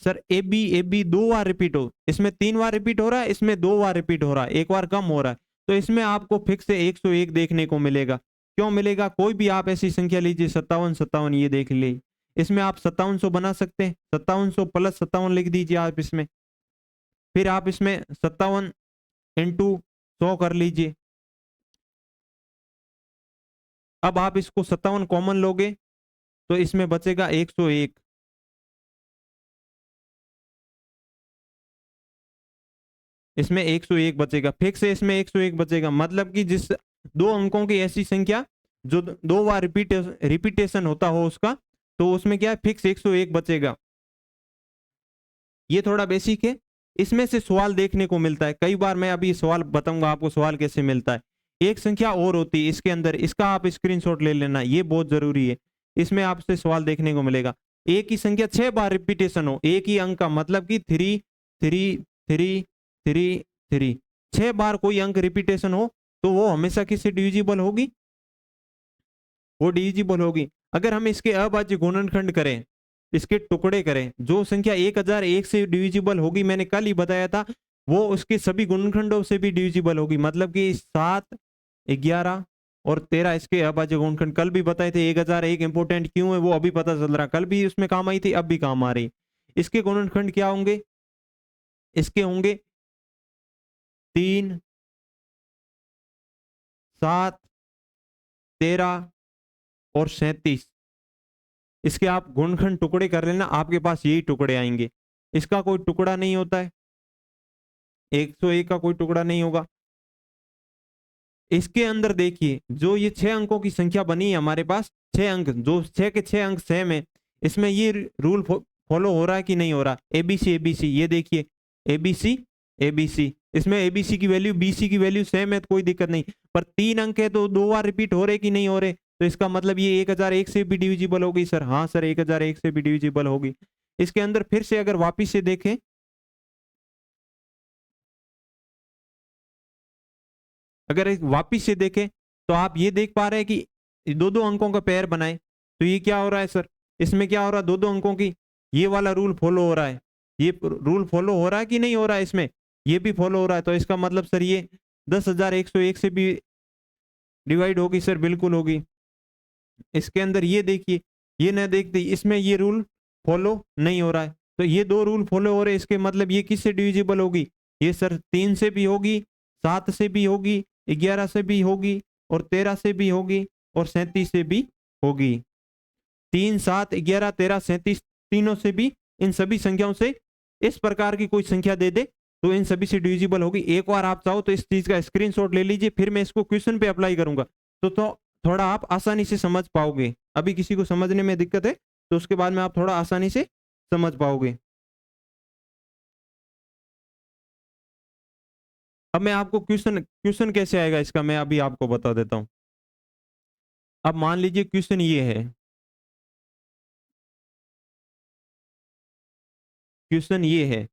A: सर ए बी 2 बार रिपीट हो, इसमें 3 बार रिपीट हो रहा है, इसमें 2 बार रिपीट हो रहा है, एक बार कम हो रहा है, तो इसमें आपको फिक्स से 101 देखने को मिलेगा। क्यों मिलेगा? कोई भी आप ऐसी संख्या लीजिए, 57 ये देख लीजिए, इसमें आप 5700 बना सकते हैं, 5700 प्लस 57 लिख दीजिए आप इसमें, फिर आप इसमें 57 इंटू 100 कर लीजिए। अब आप इसको 57 कॉमन लोगे तो इसमें बचेगा 101। इसमें 101 बचेगा, फिक्स है इसमें 101 बचेगा, मतलब कि जिस 2 अंकों की ऐसी संख्या जो 2 बार रिपीटेशन होता हो उसका, तो उसमें क्या है, फिक्स 101 बचेगा। ये थोड़ा बेसिक है, इसमें से सवाल देखने को मिलता है कई बार। मैं अभी सवाल बताऊंगा आपको सवाल कैसे मिलता है। एक संख्या और होती है इसके अंदर, इसका आप स्क्रीनशॉट ले लेना, ये बहुत जरूरी है। इसमें आपसे सवाल देखने को मिलेगा, एक ही संख्या 6 बार रिपीटेशन हो, एक ही अंक का, मतलब कि 3 3 3 3 3, 6 बार कोई अंक रिपीटेशन हो तो वो हमेशा किससे डिविजिबल होगी? वो डिविजिबल होगी। अगर हम इसके अभाज्य गुणनखंड करें, इसके टुकड़े करें, जो संख्या 1001 से डिविजिबल होगी, मैंने कल ही बताया था, वो उसके सभी गुणनखंडों से भी डिविजिबल होगी, मतलब कि 7, 11 और 13 इसके अभाज्य गुणनखंड कल भी बताए थे। 1001 इंपोर्टेंट क्यों है वो अभी पता चल रहा, कल भी उसमें काम आई थी, अब भी काम आ रही। इसके गुणनखंड क्या होंगे? इसके होंगे 3, 7, 13 और 37। इसके आप गुणनखंड टुकड़े कर लेना, आपके पास यही टुकड़े आएंगे। इसका कोई टुकड़ा नहीं होता है, 101 का कोई टुकड़ा नहीं होगा। इसके अंदर देखिए, जो ये 6 अंकों की संख्या बनी है हमारे पास, 6 अंक, जो 6 के 6 अंक सेम है, इसमें ये रूल फॉलो हो रहा है कि नहीं हो रहा? एबीसी एबीसी, ये देखिए एबीसी एबीसी, इसमें एबीसी की वैल्यू बीसी की वैल्यू सेम है तो कोई दिक्कत नहीं, पर 3 अंक है तो 2 बार रिपीट हो रहे कि नहीं हो रहे, तो इसका मतलब ये 1001 से भी डिविजिबल होगी। सर हाँ सर, 1001 से भी डिविजिबल होगी। इसके अंदर फिर से अगर वापिस से देखें, अगर वापिस से देखें तो आप ये देख पा रहे हैं कि 2-2 अंकों का पेयर बनाए, तो ये क्या हो रहा है सर? इसमें क्या हो रहा है, 2-2 अंकों की ये वाला रूल फॉलो हो रहा है, ये रूल फॉलो हो रहा है कि नहीं हो रहा है? इसमें ये भी फॉलो हो रहा है, तो इसका मतलब सर ये 10,101 से भी डिवाइड होगी। सर बिल्कुल होगी। इसके अंदर ये देखिए, ये न देखते, इसमें ये रूल फॉलो नहीं हो रहा है, तो ये 2 रूल फॉलो हो रहे हैं, इसके मतलब ये किससे डिविजिबल होगी? ये सर 3 से भी होगी, 7 से भी होगी, 11 से भी होगी और 13 से भी होगी और 37 से भी होगी। 3, 7, 11, 13, 37 तीनों से भी, इन सभी संख्याओं से इस प्रकार की कोई संख्या दे दे तो इन सभी से डिविजिबल होगी। एक बार आप चाहो तो इस चीज का स्क्रीनशॉट ले लीजिए, फिर मैं इसको क्वेश्चन पे अप्लाई करूंगा तो थोड़ा आप आसानी से समझ पाओगे। अभी किसी को समझने में दिक्कत है तो उसके बाद में आप थोड़ा आसानी से समझ पाओगे। अब मैं आपको क्वेश्चन क्वेश्चन कैसे आएगा इसका मैं अभी आपको बता देता हूं। अब मान लीजिए क्वेश्चन ये है, क्वेश्चन ये है,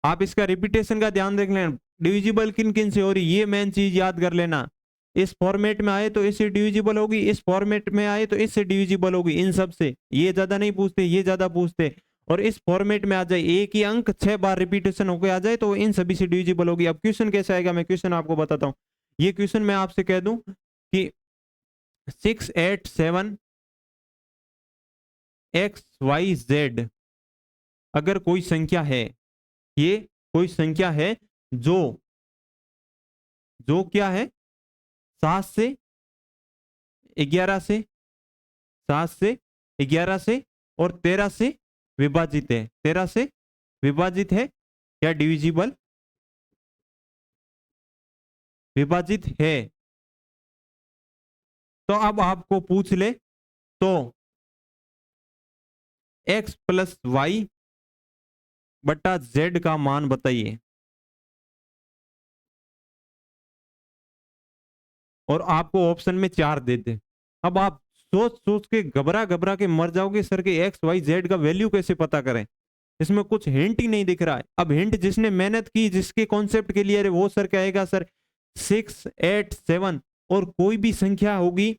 A: आप इसका रिपीटेशन का ध्यान रख लेना, डिविजिबल किन किन से हो रही, ये मेन चीज याद कर लेना। इस फॉर्मेट में आए तो इससे डिविजिबल होगी, इस फॉर्मेट में आए तो इससे डिविजिबल होगी, इन सब से। ये ज्यादा नहीं पूछते, ये ज्यादा पूछते। और इस फॉर्मेट में आ जाए, एक ही अंक 6 बार रिपीटेशन होकर आ जाए तो इन सभी से डिविजिबल होगी। अब क्वेश्चन कैसे आएगा, मैं क्वेश्चन आपको बताता हूँ। ये क्वेश्चन मैं आपसे कह दूं कि 6, 8, 7 XYZ अगर कोई संख्या है, ये कोई संख्या है जो जो क्या है, 7 से 11 से, 7 से 11 से और 13 से विभाजित है, 13 से विभाजित है या डिविजिबल, विभाजित है। तो अब आपको पूछ ले तो x प्लस वाई बटा z का मान बताइए, और आपको ऑप्शन में 4 दे दे। अब आप सोच सोच के घबरा घबरा के मर जाओगे, सर के एक्स वाई जेड का वैल्यू कैसे पता करें, इसमें कुछ हिंट ही नहीं दिख रहा है। अब हिंट जिसने मेहनत की, जिसके कॉन्सेप्ट के लिए वो सर कहेगा सर 6, 8, 7 और कोई भी संख्या होगी,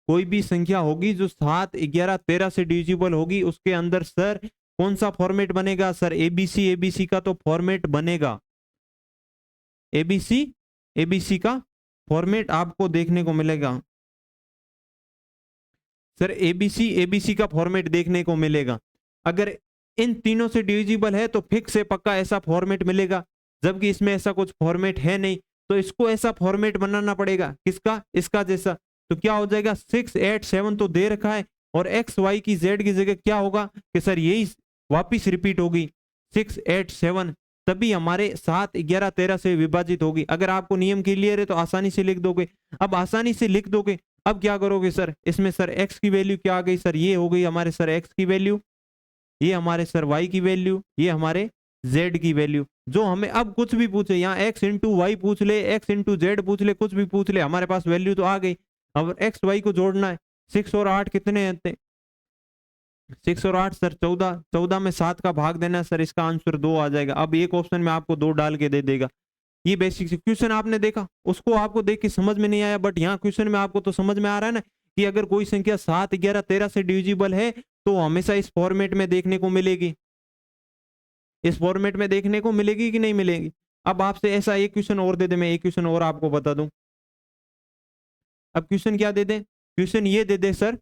A: कोई भी संख्या होगी जो 7, 11, 13 से डिविजिबल होगी, उसके अंदर सर कौन सा फॉर्मेट बनेगा? सर एबीसी, एबीसी का तो फॉर्मेट बनेगा, एबीसी, एबीसी का फॉर्मेट आपको देखने को मिलेगा। सर एबीसी, एबीसी का फॉर्मेट देखने को मिलेगा। अगर इन तीनों से डिविजिबल है तो फिक्स है, पक्का ऐसा फॉर्मेट मिलेगा, जबकि इसमें ऐसा कुछ फॉर्मेट है नहीं, तो इसको ऐसा फॉर्मेट बनाना पड़ेगा। किसका? इसका जैसा। तो क्या हो जाएगा? 6, 8, 7 तो दे रखा है और एक्स वाई की जेड की जगह क्या होगा कि सर यही वापिस रिपीट होगी 6, 8, 7, तभी हमारे 7, 11, 13 से विभाजित होगी। अगर आपको नियम क्लियर है तो आसानी से लिख दोगे। अब आसानी से लिख दोगे, अब क्या करोगे सर? इसमें सर एक्स की वैल्यू क्या आ गई? सर ये हो गई हमारे सर एक्स की वैल्यू, ये हमारे सर वाई की वैल्यू, ये हमारे जेड की वैल्यू। जो हमें अब कुछ भी पूछे, यहाँ एक्स इंटू वाई पूछ ले, एक्स इंटू जेड पूछ ले, कुछ भी पूछ ले, हमारे पास वैल्यू तो आ गई। अब एक्स वाई को जोड़ना है। 6 और 8 कितने आते? 6 और 8 सर 14, 14 में 7 का भाग देना है सर, इसका आंसर 2 आ जाएगा। अब एक ऑप्शन में आपको 2 डाल के दे देगा। ये बेसिक से क्वेश्चन आपने देखा, उसको आपको देख के समझ में नहीं आया, बट यहाँ क्वेश्चन में आपको तो समझ में आ रहा है ना कि अगर कोई संख्या 7, 11, 13 से डिविजिबल है तो हमेशा इस फॉर्मेट में देखने को मिलेगी, इस फॉर्मेट में देखने को मिलेगी कि नहीं मिलेगी। अब आपसे ऐसा एक क्वेश्चन और दे दे, मैं एक क्वेश्चन और आपको बता दूं। अब क्वेश्चन क्या दे दे? क्वेश्चन ये दे दे सर,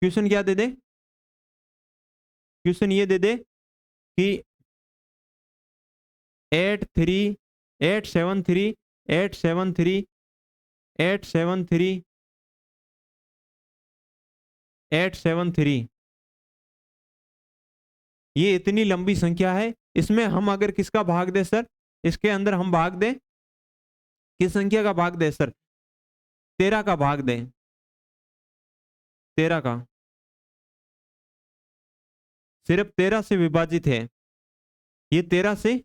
A: क्वेश्चन क्या दे दे? क्वेश्चन ये दे दे कि 8, 3, 8, 7, 3, 8, 7, 3, 8, 7, 3, 8, 7, 3, ये इतनी लंबी संख्या है, इसमें हम अगर किसका भाग दे सर? इसके अंदर हम भाग दे, किस संख्या का भाग दे सर? 13 का भाग दे, 13 का, सिर्फ 13 से विभाजित है ये, 13 से,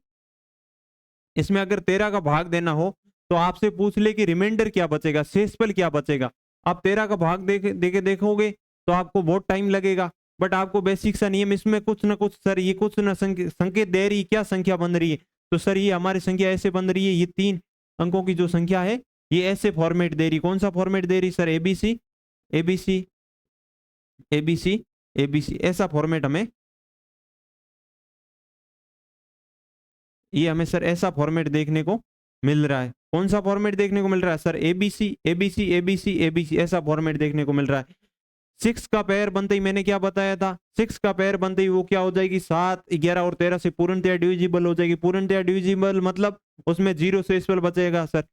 A: इसमें अगर 13 का भाग देना हो तो आपसे पूछ ले कि रिमाइंडर क्या बचेगा, शेषफल क्या बचेगा। आप 13 का भाग देके देखोगे तो आपको बहुत टाइम लगेगा, बट आपको बेसिक सा नियम, इसमें कुछ ना कुछ सर, ये कुछ ना संकेत दे रही, क्या संख्या बन रही है? तो सर ये हमारी संख्या ऐसे बन रही है, ये 3 अंकों की जो संख्या है ये ऐसे फॉर्मेट दे रही। कौन सा फॉर्मेट दे रही sir? ABC, ABC, ABC, ABC, ऐसा फॉर्मेट हमें, ये हमें सर ऐसा फॉर्मेट देखने को मिल रहा है। कौन सा फॉर्मेट देखने को मिल रहा है sir? ABC, ABC, ABC, ABC, ऐसा फॉर्मेट देखने को मिल रहा है। 6 का पेयर बनते ही मैंने क्या बताया था? 6 का पेयर बनते ही वो क्या हो जाएगी? 7, 11 और 13 से पूर्णतया डिविजिबल हो जाएगी। पूर्णतया डिविजिबल मतलब उसमें 0 शेषफल बचेगा सर।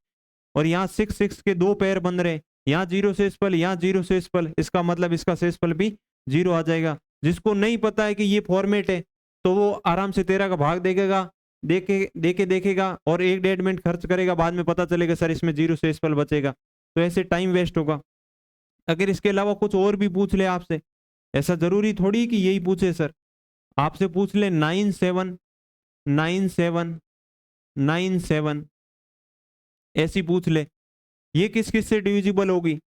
A: और यहाँ 6, 6 के 2 पेयर बन रहे, यहाँ 0 शेषफल, यहाँ 0 शेषफल, इसका मतलब इसका शेषफल भी 0 आ जाएगा। जिसको नहीं पता है कि ये फॉर्मेट है तो वो आराम से 13 का भाग देखेगा, देखेगा और 1-1.5 मिनट खर्च करेगा, बाद में पता चलेगा सर इसमें 0 शेषफल बचेगा, तो ऐसे टाइम वेस्ट होगा। अगर इसके अलावा कुछ और भी पूछ ले आपसे, ऐसा जरूरी थोड़ी कि यही पूछे सर, आपसे पूछ ले 9, 7, 9, 7, 9, 7, ऐसी पूछ ले, ये किस किस से डिविजिबल होगी?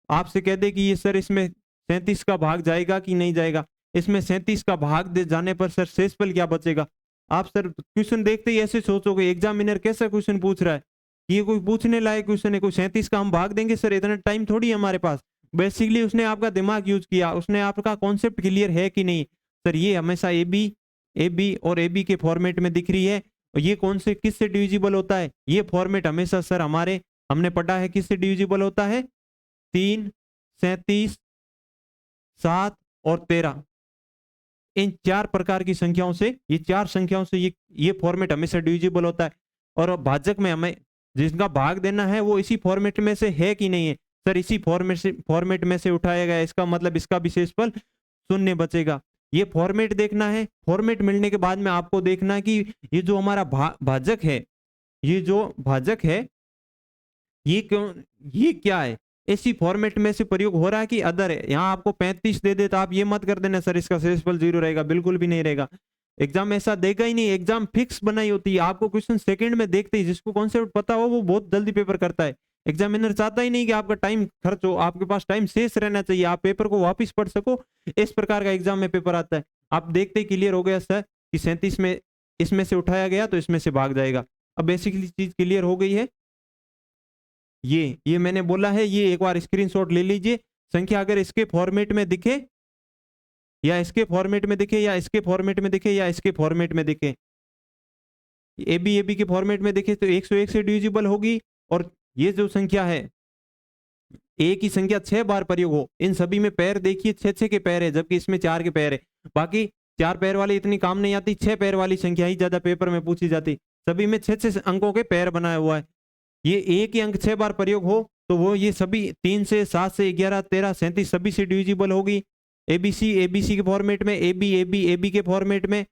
A: आपसे कह दे कि ये सर इसमें 37 का भाग जाएगा कि नहीं जाएगा, इसमें 37 का भाग दे जाने पर सर शेषफल क्या बचेगा? आप सर क्वेश्चन देखते ही ऐसे सोचोगे एग्जामिनर कैसा क्वेश्चन पूछ रहा है, ये कोई पूछने लायक क्वेश्चन है? कोई 37 का हम भाग देंगे सर? इतना टाइम थोड़ी है हमारे पास। बेसिकली उसने आपका दिमाग यूज किया, उसने आपका कॉन्सेप्ट क्लियर है कि नहीं। सर ये हमेशा ए बी और ए बी के फॉर्मेट में दिख रही है। और ये कौन से किससे डिविजिबल होता है? ये फॉर्मेट हमेशा सर हमारे, हमने पढ़ा है किससे डिविजिबल होता है? 3, 37, 7 और 13, इन 4 प्रकार की संख्याओं से, ये 4 संख्याओं से ये फॉर्मेट हमेशा डिविजिबल होता है। और भाजक में हमें जिसका भाग देना है वो इसी फॉर्मेट में से है कि नहीं है? सर इसी फॉर्मेट में से उठाया गया, इसका मतलब इसका भी शेषफल 0 बचेगा। ये फॉर्मेट देखना है। फॉर्मेट मिलने के बाद में आपको देखना है कि ये जो हमारा भाजक है, ये जो भाजक है ये क्यों, ये क्या है? इसी फॉर्मेट में से प्रयोग हो रहा है कि अदर है? यहाँ आपको 35 दे दे तो आप ये मत कर देना सर इसका शेषफल 0 रहेगा, बिल्कुल भी नहीं रहेगा। एग्जाम ऐसा देगा ही नहीं, एग्जाम फिक्स बनाई होती है। आपको क्वेश्चन सेकंड में देखते ही, जिसको कॉन्सेप्ट पता हो वो बहुत जल्दी पेपर करता है। एग्जामिनर चाहता ही नहीं कि आपका टाइम खर्च हो, आपके पास टाइम शेष रहना चाहिए, आप पेपर को वापिस पढ़ सको। इस प्रकार का एग्जाम में पेपर आता है। आप देखते ही क्लियर हो गया सर कि 37 में इसमें से उठाया गया तो इसमें से भाग जाएगा। अब बेसिकली चीज क्लियर हो गई है। ये मैंने बोला है, ये एक बार स्क्रीनशॉट ले लीजिए। संख्या अगर इसके फॉर्मेट में दिखे या इसके फॉर्मेट में दिखे या इसके फॉर्मेट में दिखे या इसके फॉर्मेट में दिखे, ए बी के फॉर्मेट में दिखे तो 101 से डिविजिबल होगी। और ये जो संख्या है ए की संख्या 6 बार प्रयोग हो, इन सभी में पैर देखिए 6 के पैर है, जबकि इसमें 4 के पैर है। बाकी 4 पैर वाली इतनी काम नहीं आती, 6 पैर वाली संख्या ही ज्यादा पेपर में पूछी जाती। सभी में 6 अंकों के पैर बनाया हुआ है। ये एक ही अंक 6 बार प्रयोग हो तो वो ये सभी 3 से 7 से 11 13 37 सभी से डिविजिबल होगी। एबीसी के फॉर्मेट में, ए बी के फॉर्मेट में,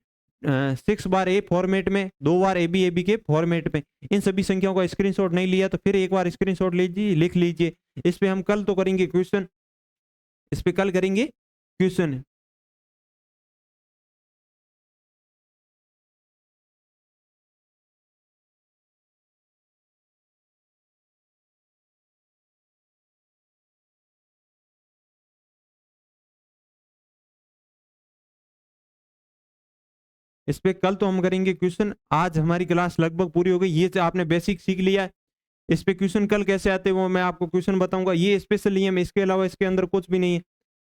A: 6 बार ए फॉर्मेट में, 2 बार ए बी के फॉर्मेट में। इन सभी संख्याओं का स्क्रीनशॉट नहीं लिया तो फिर एक बार स्क्रीनशॉट लीजिए, लिख लीजिए। इस पे हम कल तो करेंगे क्वेश्चन, इस पे कल करेंगे क्वेश्चन। इस पे कल तो हम करेंगे क्वेश्चन। आज हमारी क्लास लगभग पूरी हो गई। ये आपने बेसिक सीख लिया है। इस पे क्वेश्चन कल कैसे आते हैं वो मैं आपको क्वेश्चन बताऊंगा। ये स्पेशल नियम है, इसके अलावा इसके अंदर कुछ भी नहीं है।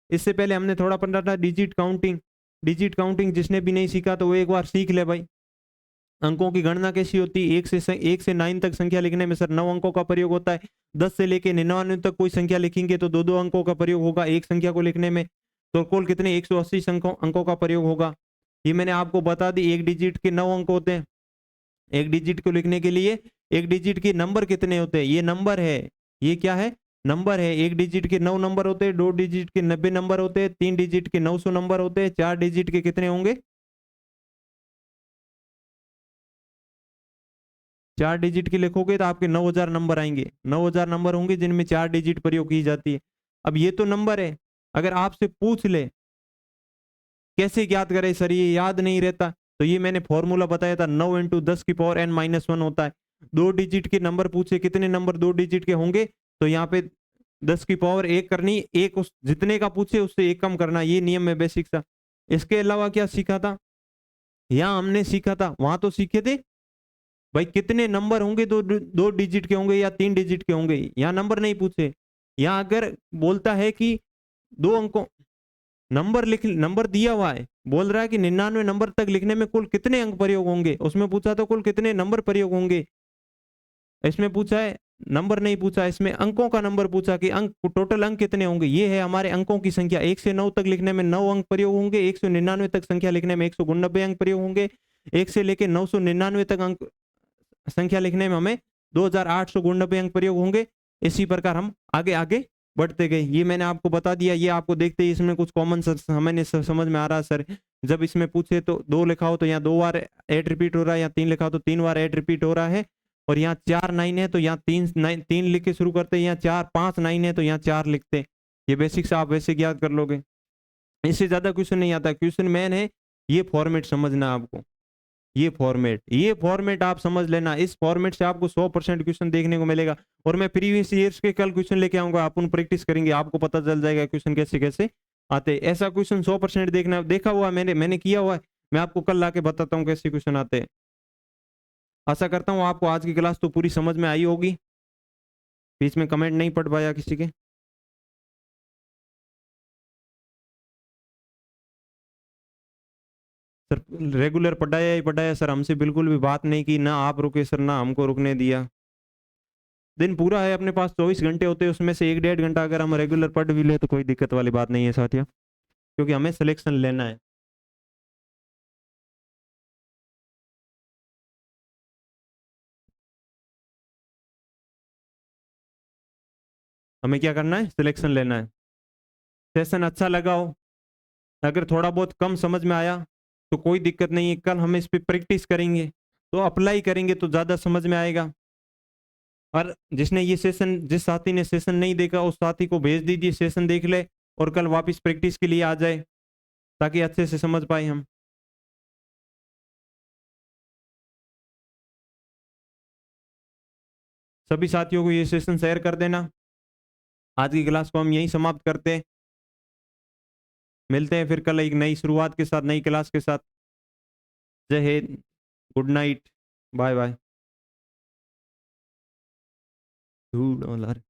A: इससे पहले हमने थोड़ा पढ़ा था डिजिट काउंटिंग। डिजिट काउंटिंग जिसने भी नहीं सीखा तो वो एक बार सीख ले भाई। अंकों की गणना कैसी होती है, 1 से 9 तक संख्या लिखने में सर 9 अंकों का प्रयोग होता है। 10 से लेके 99 तक कोई संख्या लिखेंगे तो 2 अंकों का प्रयोग होगा एक संख्या को लिखने में। तो कुल कितने 180 अंकों का प्रयोग होगा। ये मैंने आपको बता दी। एक डिजिट के 9 अंक होते हैं। एक डिजिट को लिखने के लिए एक डिजिट के नंबर कितने होते हैं, ये नंबर है, ये क्या है, नंबर है। एक डिजिट के 9 नंबर होते हैं, 2 डिजिट के 90 नंबर होते हैं, 3 डिजिट के 900 नंबर होते हैं, 4 डिजिट के कितने होंगे, 4 डिजिट के लिखोगे तो आपके 9000 नंबर आएंगे। 9000 नंबर होंगे जिनमें 4 डिजिट प्रयोग की जाती है। अब ये तो नंबर है। अगर आपसे पूछ ले कैसे ज्ञात करें सर ये याद नहीं रहता, तो ये मैंने फॉर्मूला बताया था 9 इंटू 10 की पावर n-1 होता है। 2 डिजिट के नंबर पूछे कितने नंबर 2 डिजिट के होंगे, तो यहाँ पे 10 की पावर 1 करनी, एक उस जितने का पूछे उससे 1 कम करना। ये नियम है बेसिक सा। इसके अलावा क्या सीखा था, यहाँ हमने सीखा था, वहां तो सीखे थे भाई कितने नंबर होंगे, 2 डिजिट के होंगे या 3 डिजिट के होंगे, यहाँ नंबर नहीं पूछे। यहाँ अगर बोलता है कि 2 अंकों नंबर लिख, नंबर दिया हुआ है, बोल रहा है कि 99 नंबर तक लिखने में कुल कितने अंक प्रयोग होंगे, उसमें पूछा तो कुल कितने नंबर प्रयोग होंगे। इसमें पूछा है नंबर नहीं पूछा, इसमें अंकों का नंबर पूछा कि अंक टोटल अंक कितने होंगे। ये है हमारे अंकों की संख्या। 1 से 9 तक लिखने में 9 अंक प्रयोग होंगे, 199 तक संख्या लिखने में 199 अंक प्रयोग होंगे, 1 से लेके 999 तक अंक संख्या लिखने में हमें 2899 अंक प्रयोग होंगे। इसी प्रकार हम आगे आगे बढ़ते गए। ये मैंने आपको बता दिया। ये आपको देखते ही इसमें कुछ कॉमन हमें समझ में आ रहा है सर। जब इसमें पूछे तो 2 लिखा हो तो यहाँ 2 बार ऐड रिपीट हो रहा है, या 3 लिखा हो तो 3 बार ऐड रिपीट हो रहा है। और यहाँ 4 9 है तो यहाँ 3 लिख के शुरू करते हैं, यहाँ 4 5 9 है तो यहाँ 4 लिखते। ये बेसिक से आप वैसे याद कर लोगे, इससे ज्यादा क्वेश्चन नहीं आता। क्वेश्चन मेन है ये फॉर्मेट समझना आपको। ये फॉर्मेट आप समझ लेना। इस फॉर्मेट से आपको 100% क्वेश्चन देखने को मिलेगा। और मैं प्रीवियस ईयर्स के कल क्वेश्चन लेके आऊंगा, अपन प्रैक्टिस करेंगे, आपको पता चल जाएगा क्वेश्चन कैसे कैसे आते हैं। ऐसा क्वेश्चन 100% देखना, देखा हुआ मैंने किया हुआ है। मैं आपको कल लाके बताता हूँ कैसे क्वेश्चन आते हैं। आशा करता हूँ आपको आज की क्लास तो पूरी समझ में आई होगी। बीच में कमेंट नहीं पढ़ पाया किसी के। सर रेगुलर पढ़ाया ही पढ़ाया सर, हमसे बिल्कुल भी बात नहीं की, ना आप रुके सर ना हमको रुकने दिया। दिन पूरा है अपने पास, 24 घंटे होते हैं, उसमें से 1 1.5 घंटा अगर हम रेगुलर पढ़ भी ले तो कोई दिक्कत वाली बात नहीं है साथियों, क्योंकि हमें सिलेक्शन लेना है। हमें क्या करना है, सिलेक्शन लेना है। सेशन अच्छा लगा हो, अगर थोड़ा बहुत कम समझ में आया तो कोई दिक्कत नहीं है, कल हम इस पे प्रैक्टिस करेंगे तो अप्लाई करेंगे तो ज्यादा समझ में आएगा। और जिसने ये सेशन, जिस साथी ने सेशन नहीं देखा उस साथी को भेज दीजिए, सेशन देख ले और कल वापस प्रैक्टिस के लिए आ जाए, ताकि अच्छे से समझ पाए हम। सभी साथियों को ये सेशन शेयर कर देना। आज की क्लास को हम यहीं समाप्त करते हैं। मिलते हैं फिर कल एक नई शुरुआत के साथ, नई क्लास के साथ। जय हिंद। Good night, bye bye. $2